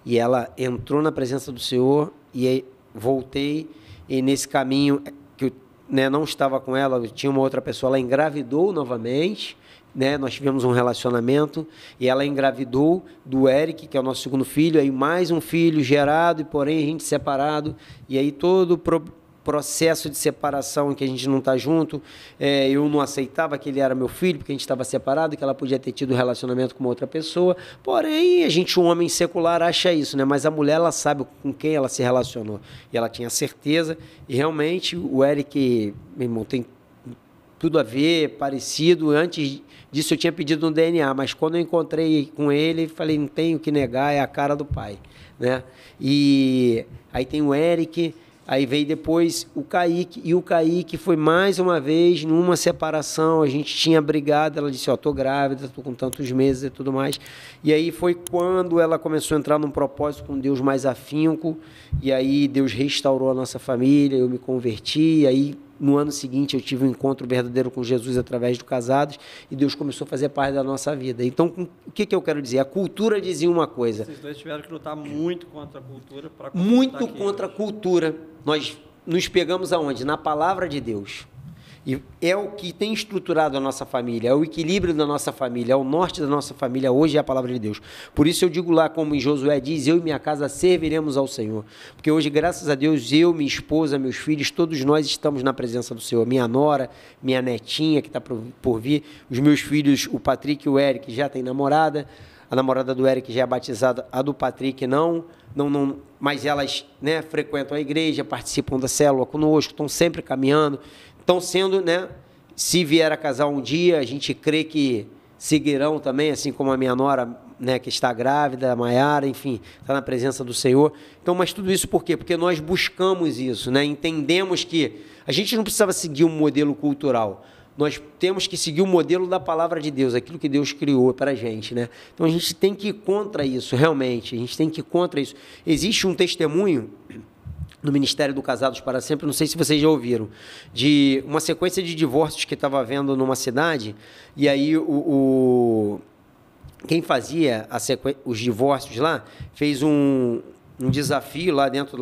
e ela entrou na presença do Senhor, e aí voltei, e nesse caminho, que eu, né, não estava com ela, tinha uma outra pessoa, ela engravidou novamente, né, nós tivemos um relacionamento e ela engravidou do Eric, que é o nosso segundo filho, aí mais um filho gerado e porém a gente separado, e aí todo o processo de separação em que a gente não está junto, eu não aceitava que ele era meu filho porque a gente estava separado, que ela podia ter tido um relacionamento com uma outra pessoa, porém a gente, um homem secular, acha isso, né? Mas a mulher, ela sabe com quem ela se relacionou e ela tinha certeza, e realmente o Eric, meu irmão, tem tudo a ver, parecido. Antes disso eu tinha pedido um DNA, mas quando eu encontrei com ele, falei, não tenho que negar, é a cara do pai, né? E aí tem o Eric, aí veio depois o Kaique, e o Kaique foi mais uma vez numa separação, a gente tinha brigado, ela disse, ó, tô grávida, tô com tantos meses e tudo mais, e aí foi quando ela começou a entrar num propósito com Deus mais afinco, e aí Deus restaurou a nossa família, eu me converti, e aí no ano seguinte eu tive um encontro verdadeiro com Jesus através do Casados, e Deus começou a fazer parte da nossa vida. Então, o que eu quero dizer? A cultura dizia uma coisa. Vocês dois tiveram que lutar muito contra a cultura. Muito contra a cultura. Nós nos pegamos aonde? Na palavra de Deus. E é o que tem estruturado a nossa família, é o equilíbrio da nossa família, é o norte da nossa família hoje é a palavra de Deus. Por isso eu digo lá, como em Josué diz, eu e minha casa serviremos ao Senhor. Porque hoje, graças a Deus, eu, minha esposa, meus filhos, todos nós estamos na presença do Senhor. Minha nora, minha netinha, que está por vir, os meus filhos, o Patrick e o Eric, já têm namorada. A namorada do Eric já é batizada, a do Patrick não, mas elas, né, frequentam a igreja, participam da célula conosco, estão sempre caminhando. Estão sendo, né, se vier a casar um dia, a gente crê que seguirão também, assim como a minha nora, né, que está grávida, a Maiara, enfim, está na presença do Senhor. Então, mas tudo isso por quê? Porque nós buscamos isso, né, entendemos que a gente não precisava seguir um modelo cultural, nós temos que seguir o modelo da palavra de Deus, aquilo que Deus criou para a gente, né? Então, a gente tem que ir contra isso, realmente, a gente tem que ir contra isso. Existe um testemunho no Ministério do Casados para Sempre, não sei se vocês já ouviram, de uma sequência de divórcios que estava havendo numa cidade, e aí quem fazia os divórcios lá, fez um desafio lá dentro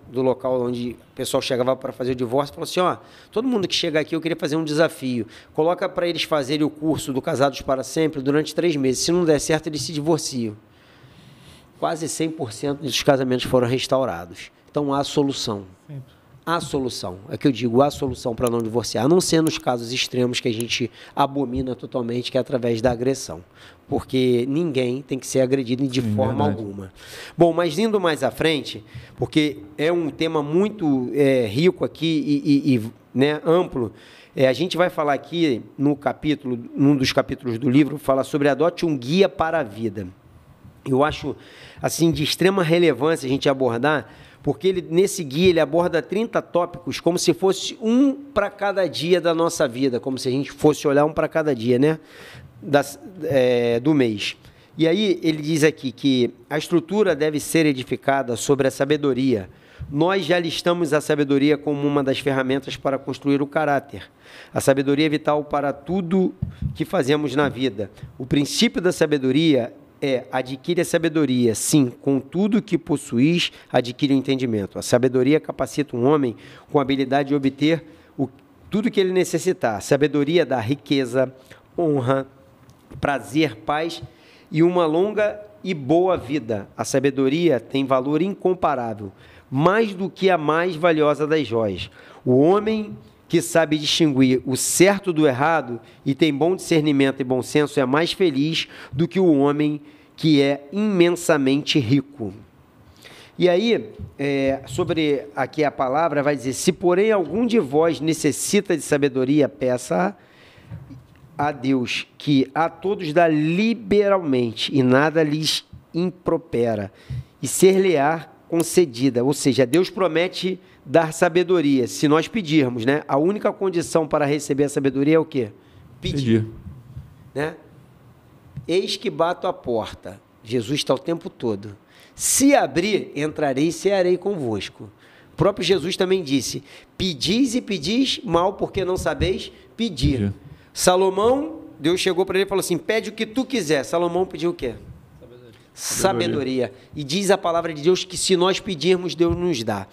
do local onde o pessoal chegava para fazer o divórcio, falou assim, ó, todo mundo que chega aqui, eu queria fazer um desafio, coloca para eles fazerem o curso do Casados para Sempre durante 3 meses, se não der certo, eles se divorciam. Quase 100% dos casamentos foram restaurados. Então, há solução. Há solução. É que eu digo, há solução para não divorciar. A não ser nos casos extremos que a gente abomina totalmente, que é através da agressão. Porque ninguém tem que ser agredido de forma alguma. Bom, mas indo mais à frente, porque é um tema muito rico aqui e né, amplo, a gente vai falar aqui num dos capítulos do livro, fala sobre adote um guia para a vida. Eu acho, assim, de extrema relevância a gente abordar, porque nesse guia ele aborda 30 tópicos como se fosse um para cada dia da nossa vida, como se a gente fosse olhar um para cada dia, né, do mês. E aí ele diz aqui que a estrutura deve ser edificada sobre a sabedoria. Nós já listamos a sabedoria como uma das ferramentas para construir o caráter. A sabedoria é vital para tudo que fazemos na vida. O princípio da sabedoria adquire a sabedoria, sim, com tudo que possuís, adquire o entendimento. A sabedoria capacita um homem com a habilidade de obter tudo que ele necessitar. A sabedoria dá riqueza, honra, prazer, paz e uma longa e boa vida. A sabedoria tem valor incomparável, mais do que a mais valiosa das joias. O homem que sabe distinguir o certo do errado e tem bom discernimento e bom senso é mais feliz do que o homem que é imensamente rico. E aí, sobre aqui a palavra, vai dizer, se porém algum de vós necessita de sabedoria, peça a Deus, que a todos dá liberalmente e nada lhes impropera, e ser-lhe-á concedida. Ou seja, Deus promete dar sabedoria, se nós pedirmos, né? A única condição para receber a sabedoria é o quê? Pedir. Né? Eis que bato a porta. Jesus está o tempo todo. Se abrir, entrarei e cearei convosco. O próprio Jesus também disse, pedis e pedis mal porque não sabeis pedir. Salomão, Deus chegou para ele e falou assim, pede o que tu quiser. Salomão pediu o quê? Sabedoria. E diz a palavra de Deus que se nós pedirmos, Deus nos dá.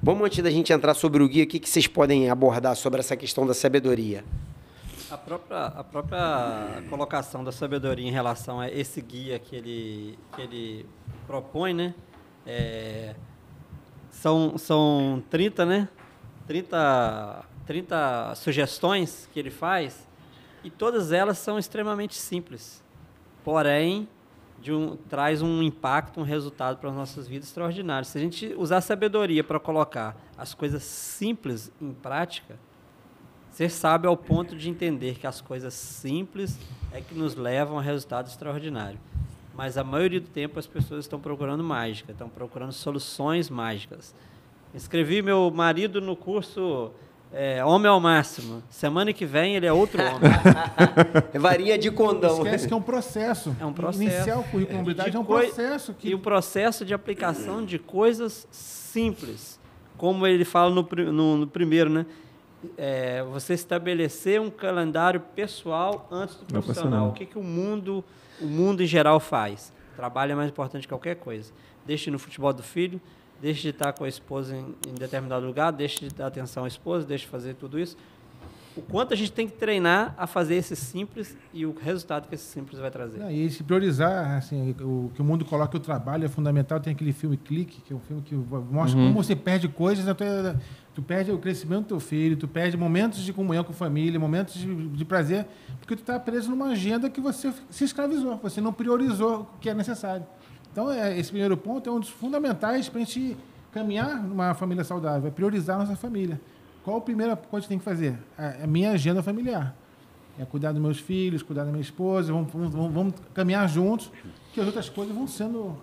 Vamos, antes da gente entrar sobre o guia, o que vocês podem abordar sobre essa questão da sabedoria? A própria colocação da sabedoria em relação a esse guia que ele propõe, né? São 30, né? 30 sugestões que ele faz, e todas elas são extremamente simples, porém traz um impacto, um resultado para as nossas vidas extraordinário. Se a gente usar a sabedoria para colocar as coisas simples em prática, ser sábio ao ponto de entender que as coisas simples é que nos levam a resultado extraordinário. Mas a maioria do tempo as pessoas estão procurando mágica, estão procurando soluções mágicas. Inscrevi meu marido no curso Homem ao Máximo. Semana que vem ele é outro homem. É varinha de condão. Esquece que é um processo. É um processo. Iniciar o currículo de habilidade é um processo. E o processo de aplicação de coisas simples. Como ele fala no primeiro, né? Você estabelecer um calendário pessoal antes do profissional. O que o mundo em geral faz? Trabalho é mais importante que qualquer coisa. Deixe no futebol do filho, deixe de estar com a esposa em determinado lugar, deixe de dar atenção à esposa, deixe de fazer tudo isso. O quanto a gente tem que treinar a fazer esse simples e o resultado que esse simples vai trazer. E se priorizar, assim, o que o mundo coloca o trabalho é fundamental. Tem aquele filme Clique, que é um filme que mostra como você perde coisas, tu perde o crescimento do teu filho, tu perde momentos de comunhão com a família, momentos de prazer, porque tu está preso numa agenda que você se escravizou, você não priorizou o que é necessário. Então, esse primeiro ponto é um dos fundamentais para a gente caminhar numa família saudável, é priorizar a nossa família. Qual a primeira coisa que a gente tem que fazer? A minha agenda familiar. É cuidar dos meus filhos, cuidar da minha esposa, vamos caminhar juntos, que as outras coisas vão sendo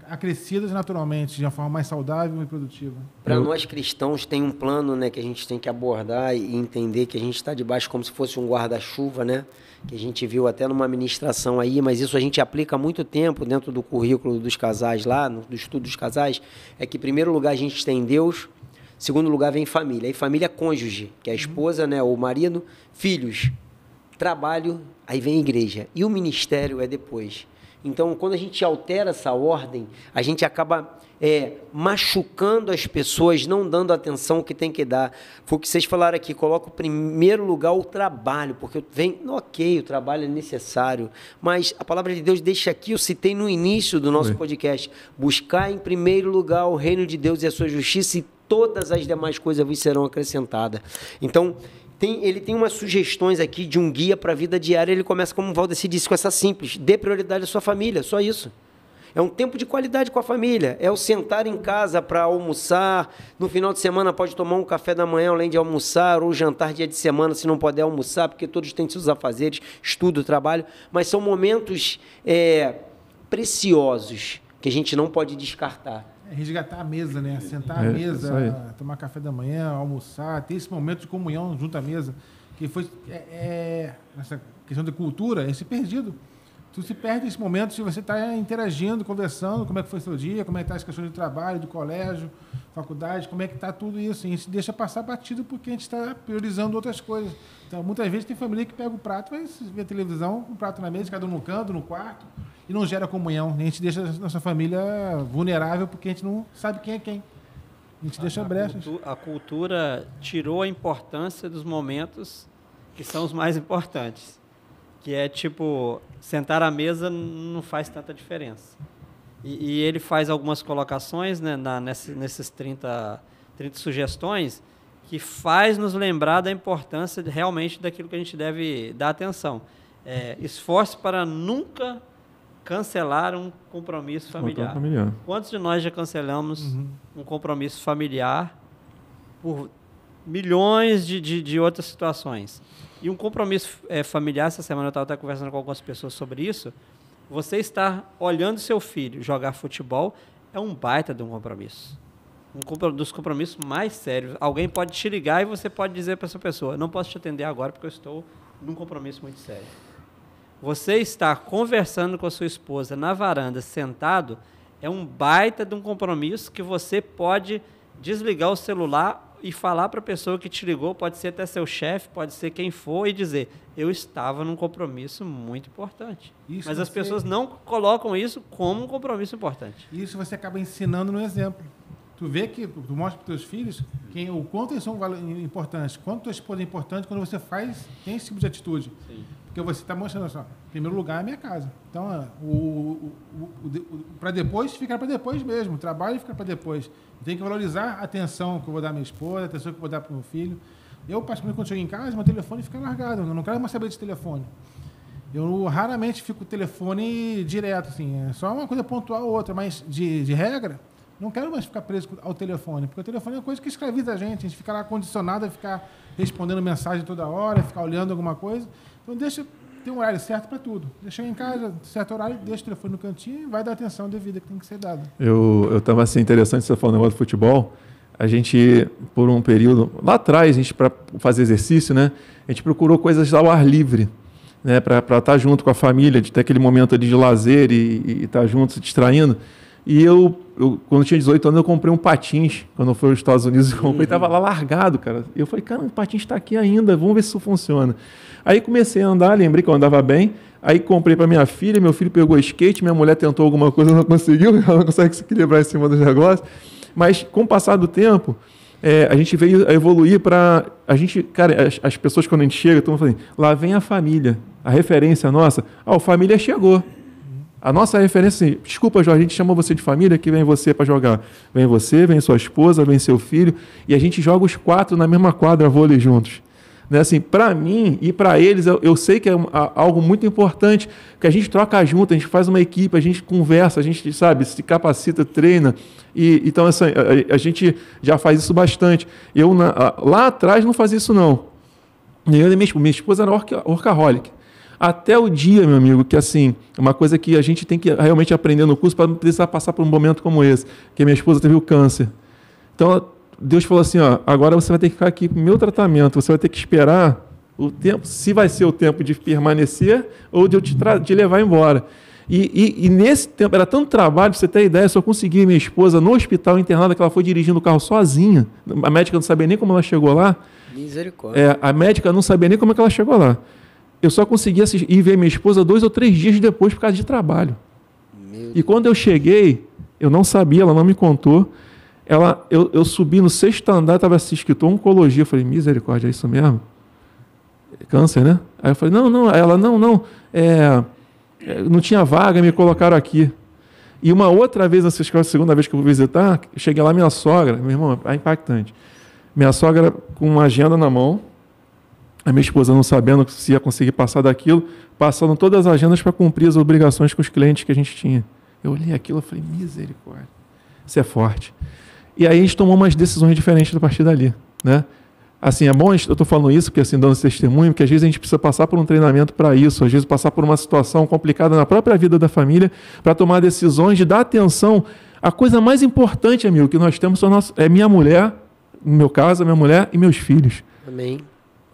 acrescidas naturalmente, de uma forma mais saudável e produtiva. Para nós cristãos tem um plano, né, que a gente tem que abordar e entender que a gente está debaixo como se fosse um guarda-chuva, né? Que a gente viu até numa ministração aí, mas isso a gente aplica há muito tempo dentro do currículo dos casais lá, do estudo dos casais, é que em primeiro lugar a gente tem Deus, em segundo lugar vem família, aí família é cônjuge, que é a esposa, né, o marido, filhos, trabalho, aí vem a igreja, e o ministério é depois. Então, quando a gente altera essa ordem, a gente acaba machucando as pessoas, não dando a atenção que tem que dar. Foi o que vocês falaram aqui, coloca em primeiro lugar o trabalho, porque o trabalho é necessário, mas a palavra de Deus deixa aqui, eu citei no início do nosso podcast, buscar em primeiro lugar o reino de Deus e a sua justiça, e todas as demais coisas vos serão acrescentadas. Então, ele tem umas sugestões aqui de um guia para a vida diária. Ele começa, como o Valdeci disse, com essa simples: dê prioridade à sua família, só isso. É um tempo de qualidade com a família, é o sentar em casa para almoçar, no final de semana pode tomar um café da manhã além de almoçar, ou jantar dia de semana se não puder almoçar, porque todos têm seus afazeres, estudo, trabalho, mas são momentos preciosos que a gente não pode descartar. Resgatar a mesa, né? Sentar à mesa, tomar café da manhã, almoçar, ter esse momento de comunhão junto à mesa, que foi essa questão de cultura, esse perdido. Tu se perde esse momento se você está interagindo, conversando, como é que foi seu dia, como é que está as questões de trabalho, de colégio, faculdade, como é que está tudo isso. E a gente deixa passar batido porque a gente está priorizando outras coisas. Então, muitas vezes tem família que pega o prato, vai ver televisão, um prato na mesa, cada um no canto, no quarto, e não gera comunhão. A gente deixa a nossa família vulnerável porque a gente não sabe quem é quem. A gente deixa brechas. A cultura tirou a importância dos momentos que são os mais importantes. Que é tipo, sentar à mesa não faz tanta diferença. E ele faz algumas colocações, né, nesses 30 sugestões, que faz nos lembrar da importância realmente daquilo que a gente deve dar atenção. Esforce para nunca cancelar um compromisso familiar. Quantos de nós já cancelamos um compromisso familiar por milhões de outras situações? E um compromisso familiar, essa semana eu estava até conversando com algumas pessoas sobre isso, você estar olhando seu filho jogar futebol é um baita de um compromisso. Dos compromissos mais sérios. Alguém pode te ligar e você pode dizer para essa pessoa, não posso te atender agora porque eu estou num compromisso muito sério. Você estar conversando com a sua esposa na varanda, sentado, é um baita de um compromisso que você pode desligar o celular e falar para a pessoa que te ligou, pode ser até seu chefe, pode ser quem for, e dizer, eu estava num compromisso muito importante. Mas as pessoas não colocam isso como um compromisso importante. Isso você acaba ensinando no exemplo. Tu vê que, tu mostra para os teus filhos o quanto eles são importantes, quanto tua esposa é importante quando você tem esse tipo de atitude. Sim. Porque você está mostrando só, em primeiro lugar é a minha casa. Então, para depois, ficar para depois mesmo. O trabalho fica para depois. Tem que valorizar a atenção que eu vou dar à minha esposa, a atenção que eu vou dar para o meu filho. Eu, particularmente, quando chego em casa, meu telefone fica largado. Eu não quero mais saber de telefone. Eu raramente fico com o telefone direto, assim. É só uma coisa pontual ou outra, mas de regra, não quero mais ficar preso ao telefone, porque o telefone é uma coisa que escraviza a gente fica lá condicionado a ficar respondendo mensagem toda hora, ficar olhando alguma coisa. Então deixa ter um horário certo para tudo. Deixa em casa, certo horário, deixa o telefone no cantinho e vai dar atenção devida que tem que ser dada. Eu estava assim, interessante você falando negócio do futebol. A gente, por um período, lá atrás, a gente para fazer exercício, né? A gente procurou coisas ao ar livre, né? Para estar junto com a família, de ter aquele momento ali de lazer e estar junto, se distraindo. E eu, quando tinha 18 anos, eu comprei um patins. Quando eu fui aos Estados Unidos, eu comprei, estava lá largado, cara. Eu falei, cara, o patins está aqui ainda, vamos ver se isso funciona. Aí comecei a andar, lembrei que eu andava bem. Aí comprei para minha filha, meu filho pegou skate, minha mulher tentou alguma coisa, não conseguiu, ela não consegue se equilibrar em cima dos negócios. Mas, com o passar do tempo, a gente veio a evoluir para... A gente, cara, as pessoas, quando a gente chega, estão falando, lá vem a família. A referência nossa, a família chegou. A nossa referência, assim, desculpa, Jorge, a gente chamou você de família, que vem você para jogar. Vem você, vem sua esposa, vem seu filho, e a gente joga os 4 na mesma quadra vôlei juntos. Né? Assim, para mim e para eles, eu sei que é algo muito importante, que a gente troca junto, a gente faz uma equipe, a gente conversa, a gente, sabe, se capacita, treina. Então, assim, a gente já faz isso bastante. Eu, lá atrás, não fazia isso, não. Minha esposa era workaholic. Até o dia, meu amigo, que assim, uma coisa que a gente tem que realmente aprender no curso para não precisar passar por um momento como esse, que a minha esposa teve o câncer. Então, Deus falou assim, agora você vai ter que ficar aqui com o meu tratamento, você vai ter que esperar o tempo, se vai ser o tempo de permanecer ou de eu te levar embora. E nesse tempo, era tanto trabalho, pra você ter ideia, eu só consegui minha esposa no hospital internada, que ela foi dirigindo o carro sozinha, a médica não sabia nem como ela chegou lá. Misericórdia. A médica não sabia nem como é que ela chegou lá. Eu só consegui ir ver minha esposa 2 ou 3 dias depois por causa de trabalho. E quando eu cheguei, eu não sabia, ela não me contou. Eu subi no 6º andar, estava assim, escrito oncologia. Eu falei, misericórdia, é isso mesmo? Câncer, né? Aí eu falei, não. Ela, não. Não tinha vaga, me colocaram aqui. E uma outra vez, a segunda vez que eu vou visitar, eu cheguei lá, minha sogra, meu irmão, é impactante. Minha sogra com uma agenda na mão, a minha esposa não sabendo se ia conseguir passar daquilo, passando todas as agendas para cumprir as obrigações com os clientes que a gente tinha. Eu olhei aquilo e falei, misericórdia, isso é forte. E aí a gente tomou umas decisões diferentes a partir dali, né? Assim, é bom, eu estou falando isso, porque assim, dando esse testemunho, porque às vezes a gente precisa passar por um treinamento para isso, às vezes passar por uma situação complicada na própria vida da família, para tomar decisões de dar atenção. A coisa mais importante, amigo, que nós temos é minha mulher, no meu caso, a minha mulher e meus filhos. Amém.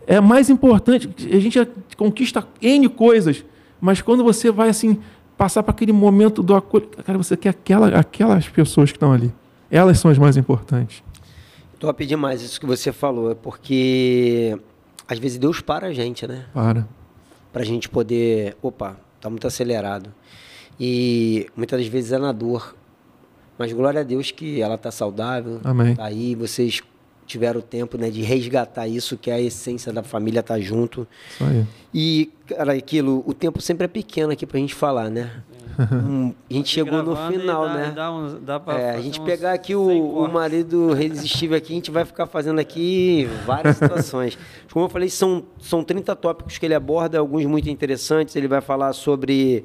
É mais importante, a gente conquista N coisas, mas quando você vai assim, passar para aquele momento do acolho, cara, você quer aquelas pessoas que estão ali. Elas são as mais importantes. Top demais isso que você falou, porque às vezes Deus para a gente, né? Para a gente poder, tá muito acelerado. E muitas das vezes é na dor. Mas glória a Deus que ela está saudável. Amém. Tá aí, vocês tiveram o tempo, né, de resgatar isso, que é a essência da família estar junto. Isso aí. E, cara, o tempo sempre é pequeno aqui pra gente falar, né? A gente chegou no final, né? A gente pegar aqui o marido resistível aqui, a gente vai ficar fazendo aqui várias situações. Como eu falei, são 30 tópicos que ele aborda, alguns muito interessantes. Ele vai falar sobre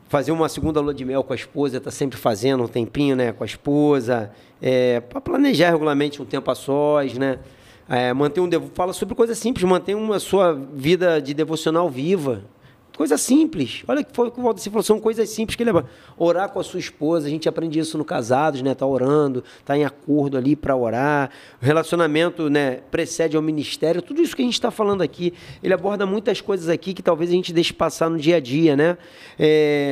Fazer uma segunda lua de mel com a esposa, tá sempre fazendo um tempinho, né, com a esposa, para planejar regularmente um tempo a sós, né, fala sobre coisas simples, manter uma sua vida de devocional viva, coisa simples. Olha que foi o que o Valdeci falou, são coisas simples que ele leva. Orar com a sua esposa, a gente aprende isso no Casados, né? Tá orando, tá em acordo ali para orar. O relacionamento, né, precede ao ministério. Tudo isso que a gente está falando aqui, ele aborda muitas coisas aqui que talvez a gente deixe passar no dia a dia, né?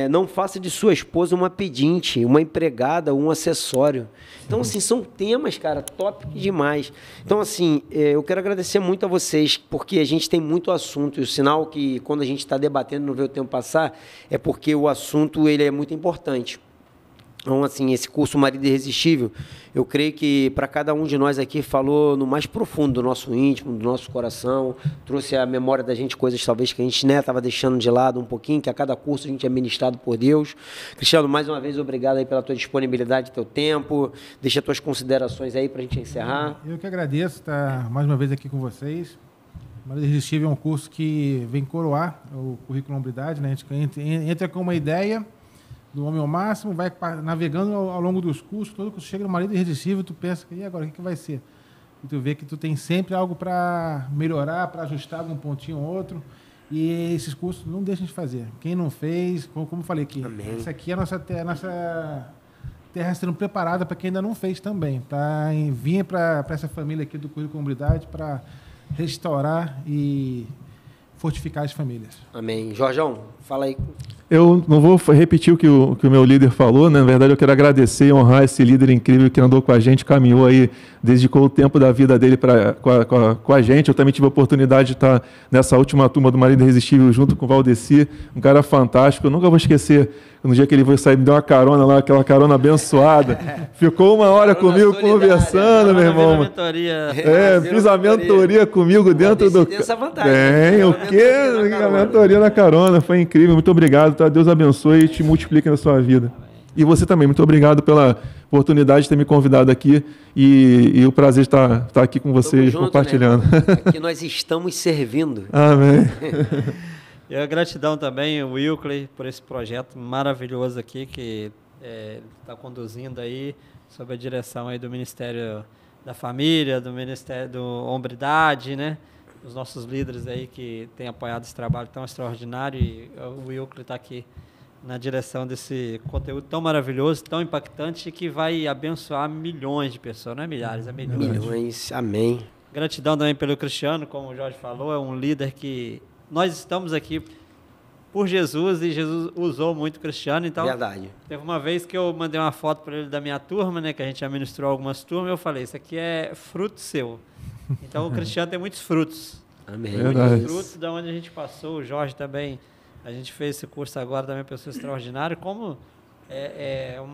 Não faça de sua esposa uma pedinte, uma empregada, um acessório. Então, assim, são temas, cara, top demais. Então, assim, eu quero agradecer muito a vocês, porque a gente tem muito assunto, e o sinal que quando a gente está debatendo não vê o tempo passar, é porque o assunto ele é muito importante. Então, assim, esse curso Marido Irresistível, eu creio que para cada um de nós aqui falou no mais profundo do nosso íntimo, do nosso coração, trouxe à memória da gente coisas talvez que a gente estava deixando de lado um pouquinho, que a cada curso a gente é ministrado por Deus. Cristiano, mais uma vez, obrigado aí pela tua disponibilidade, teu tempo. Deixa as tuas considerações aí para a gente encerrar. Eu que agradeço estar mais uma vez aqui com vocês. Marido Irresistível é um curso que vem coroar o currículo Hombridade, né? A gente entra com uma ideia do homem ao máximo, vai navegando ao longo dos cursos, todo que chega no Marido Irresistível, tu pensa, e agora, o que vai ser? E tu vê que tu tem sempre algo para melhorar, para ajustar algum pontinho ou outro, e esses cursos não deixam de fazer. Quem não fez, como eu falei aqui, essa aqui é a nossa terra sendo preparada para quem ainda não fez também, tá? Vinha para essa família aqui do currículo Hombridade para restaurar e fortificar as famílias. Amém. Jorjão, fala aí. Eu não vou repetir o que o meu líder falou, né? Na verdade, eu quero agradecer e honrar esse líder incrível que andou com a gente, caminhou aí, dedicou o tempo da vida dele com a gente. Eu também tive a oportunidade de estar nessa última turma do Marido Irresistível junto com o Valdeci, um cara fantástico. Eu nunca vou esquecer, no dia que ele foi sair, me deu uma carona lá, aquela carona abençoada. Ficou uma hora comigo conversando, meu irmão. Fiz a mentoria comigo dentro do... Tem essa vantagem. Tem, o quê? A mentoria na carona, foi incrível. Muito obrigado, tá? Deus abençoe e te multiplique na sua vida. E você também, muito obrigado pela oportunidade de ter me convidado aqui e o prazer de estar aqui com vocês, junto, compartilhando. Né? Aqui nós estamos servindo. Amém. E a gratidão também, o Wilkley, por esse projeto maravilhoso aqui que está conduzindo aí, sob a direção aí do Ministério da Família, do Ministério do Hombridade, né? Os nossos líderes aí que têm apoiado esse trabalho tão extraordinário, e o Wilkley está aqui na direção desse conteúdo tão maravilhoso, tão impactante, que vai abençoar milhões de pessoas, não é milhares, é milhões. Milhões, amém. Gratidão também pelo Cristiano, como o Jorge falou, é um líder que nós estamos aqui por Jesus, e Jesus usou muito o Cristiano. Então, verdade. Teve uma vez que eu mandei uma foto para ele da minha turma, né, que a gente já ministrou algumas turmas, eu falei, isso aqui é fruto seu. Então, o Cristiano tem muitos frutos. Amém. Muitos frutos da onde a gente passou. O Jorge também, a gente fez esse curso agora, também pessoa extraordinária. Como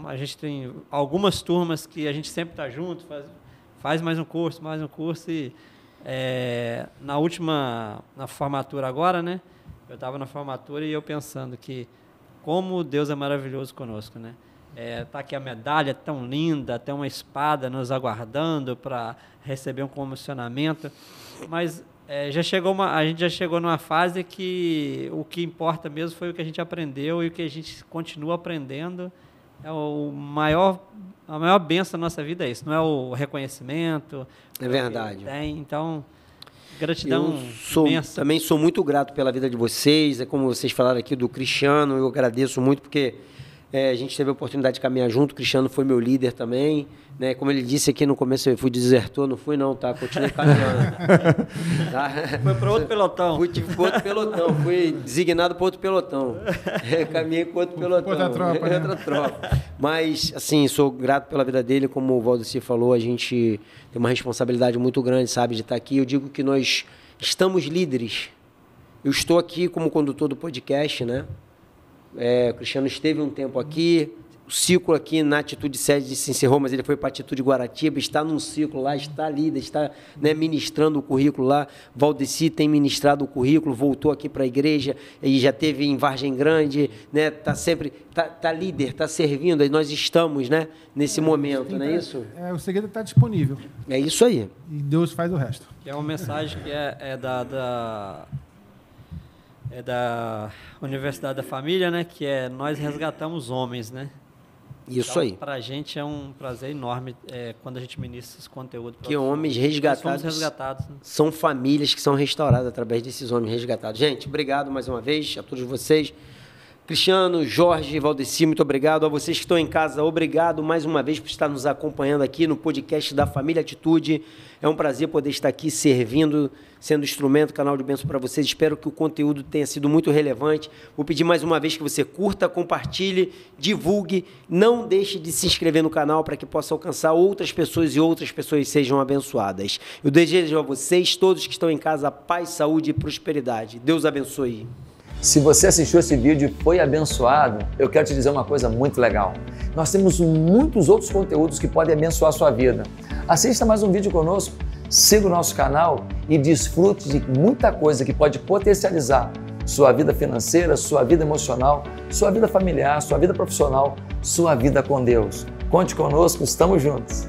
a gente tem algumas turmas que a gente sempre está junto, faz mais um curso, e na formatura agora, né? Eu estava na formatura e eu pensando que como Deus é maravilhoso conosco, né? Tá aqui a medalha tão linda, até uma espada nos aguardando para receber um comissionamento, mas a gente já chegou numa fase que o que importa mesmo foi o que a gente aprendeu, e o que a gente continua aprendendo é a maior bênção da nossa vida, é isso, não é o reconhecimento. É verdade. Então, gratidão imensa. Também sou muito grato pela vida de vocês, como vocês falaram aqui do Cristiano, eu agradeço muito porque a gente teve a oportunidade de caminhar junto, o Cristiano foi meu líder também, né? Como ele disse aqui no começo, eu fui desertor, não fui não, tá? Continuei caminhando. Tá? Foi para outro pelotão. Fui para outro pelotão, fui designado para outro pelotão. Caminhei com outro pelotão. Outra tropa. Mas, assim, sou grato pela vida dele, como o Valdeci falou, a gente tem uma responsabilidade muito grande, sabe, de estar aqui. Eu digo que nós estamos líderes. Eu estou aqui como condutor do podcast, né? O Cristiano esteve um tempo aqui, o ciclo aqui na Atitude Sede se encerrou, mas ele foi para a Atitude Guaratiba, está num ciclo lá, está líder, está, né, ministrando o currículo lá. Valdeci tem ministrado o currículo, voltou aqui para a igreja e já teve em Vargem Grande, né? Está sempre, tá líder, está servindo, e nós estamos, né, nesse momento, não é isso? O segredo está disponível. É isso aí. E Deus faz o resto. Que é uma mensagem que é é da Universidade da Família, né? Que é Nós Resgatamos Homens, né? Isso então, aí. Para a gente é um prazer enorme quando a gente ministra esse conteúdo. Que homens resgatados, resgatados, né? São famílias que são restauradas através desses homens resgatados. Gente, obrigado mais uma vez a todos vocês. Cristiano, Jorge, Valdeci, muito obrigado. A vocês que estão em casa, obrigado mais uma vez por estar nos acompanhando aqui no podcast da Família Atitude. É um prazer poder estar aqui servindo, sendo instrumento, canal de bênção para vocês. Espero que o conteúdo tenha sido muito relevante. Vou pedir mais uma vez que você curta, compartilhe, divulgue. Não deixe de se inscrever no canal para que possa alcançar outras pessoas e outras pessoas sejam abençoadas. Eu desejo a vocês, todos que estão em casa, paz, saúde e prosperidade. Deus abençoe. Se você assistiu esse vídeo e foi abençoado, eu quero te dizer uma coisa muito legal. Nós temos muitos outros conteúdos que podem abençoar a sua vida. Assista mais um vídeo conosco, siga o nosso canal e desfrute de muita coisa que pode potencializar sua vida financeira, sua vida emocional, sua vida familiar, sua vida profissional, sua vida com Deus. Conte conosco, estamos juntos.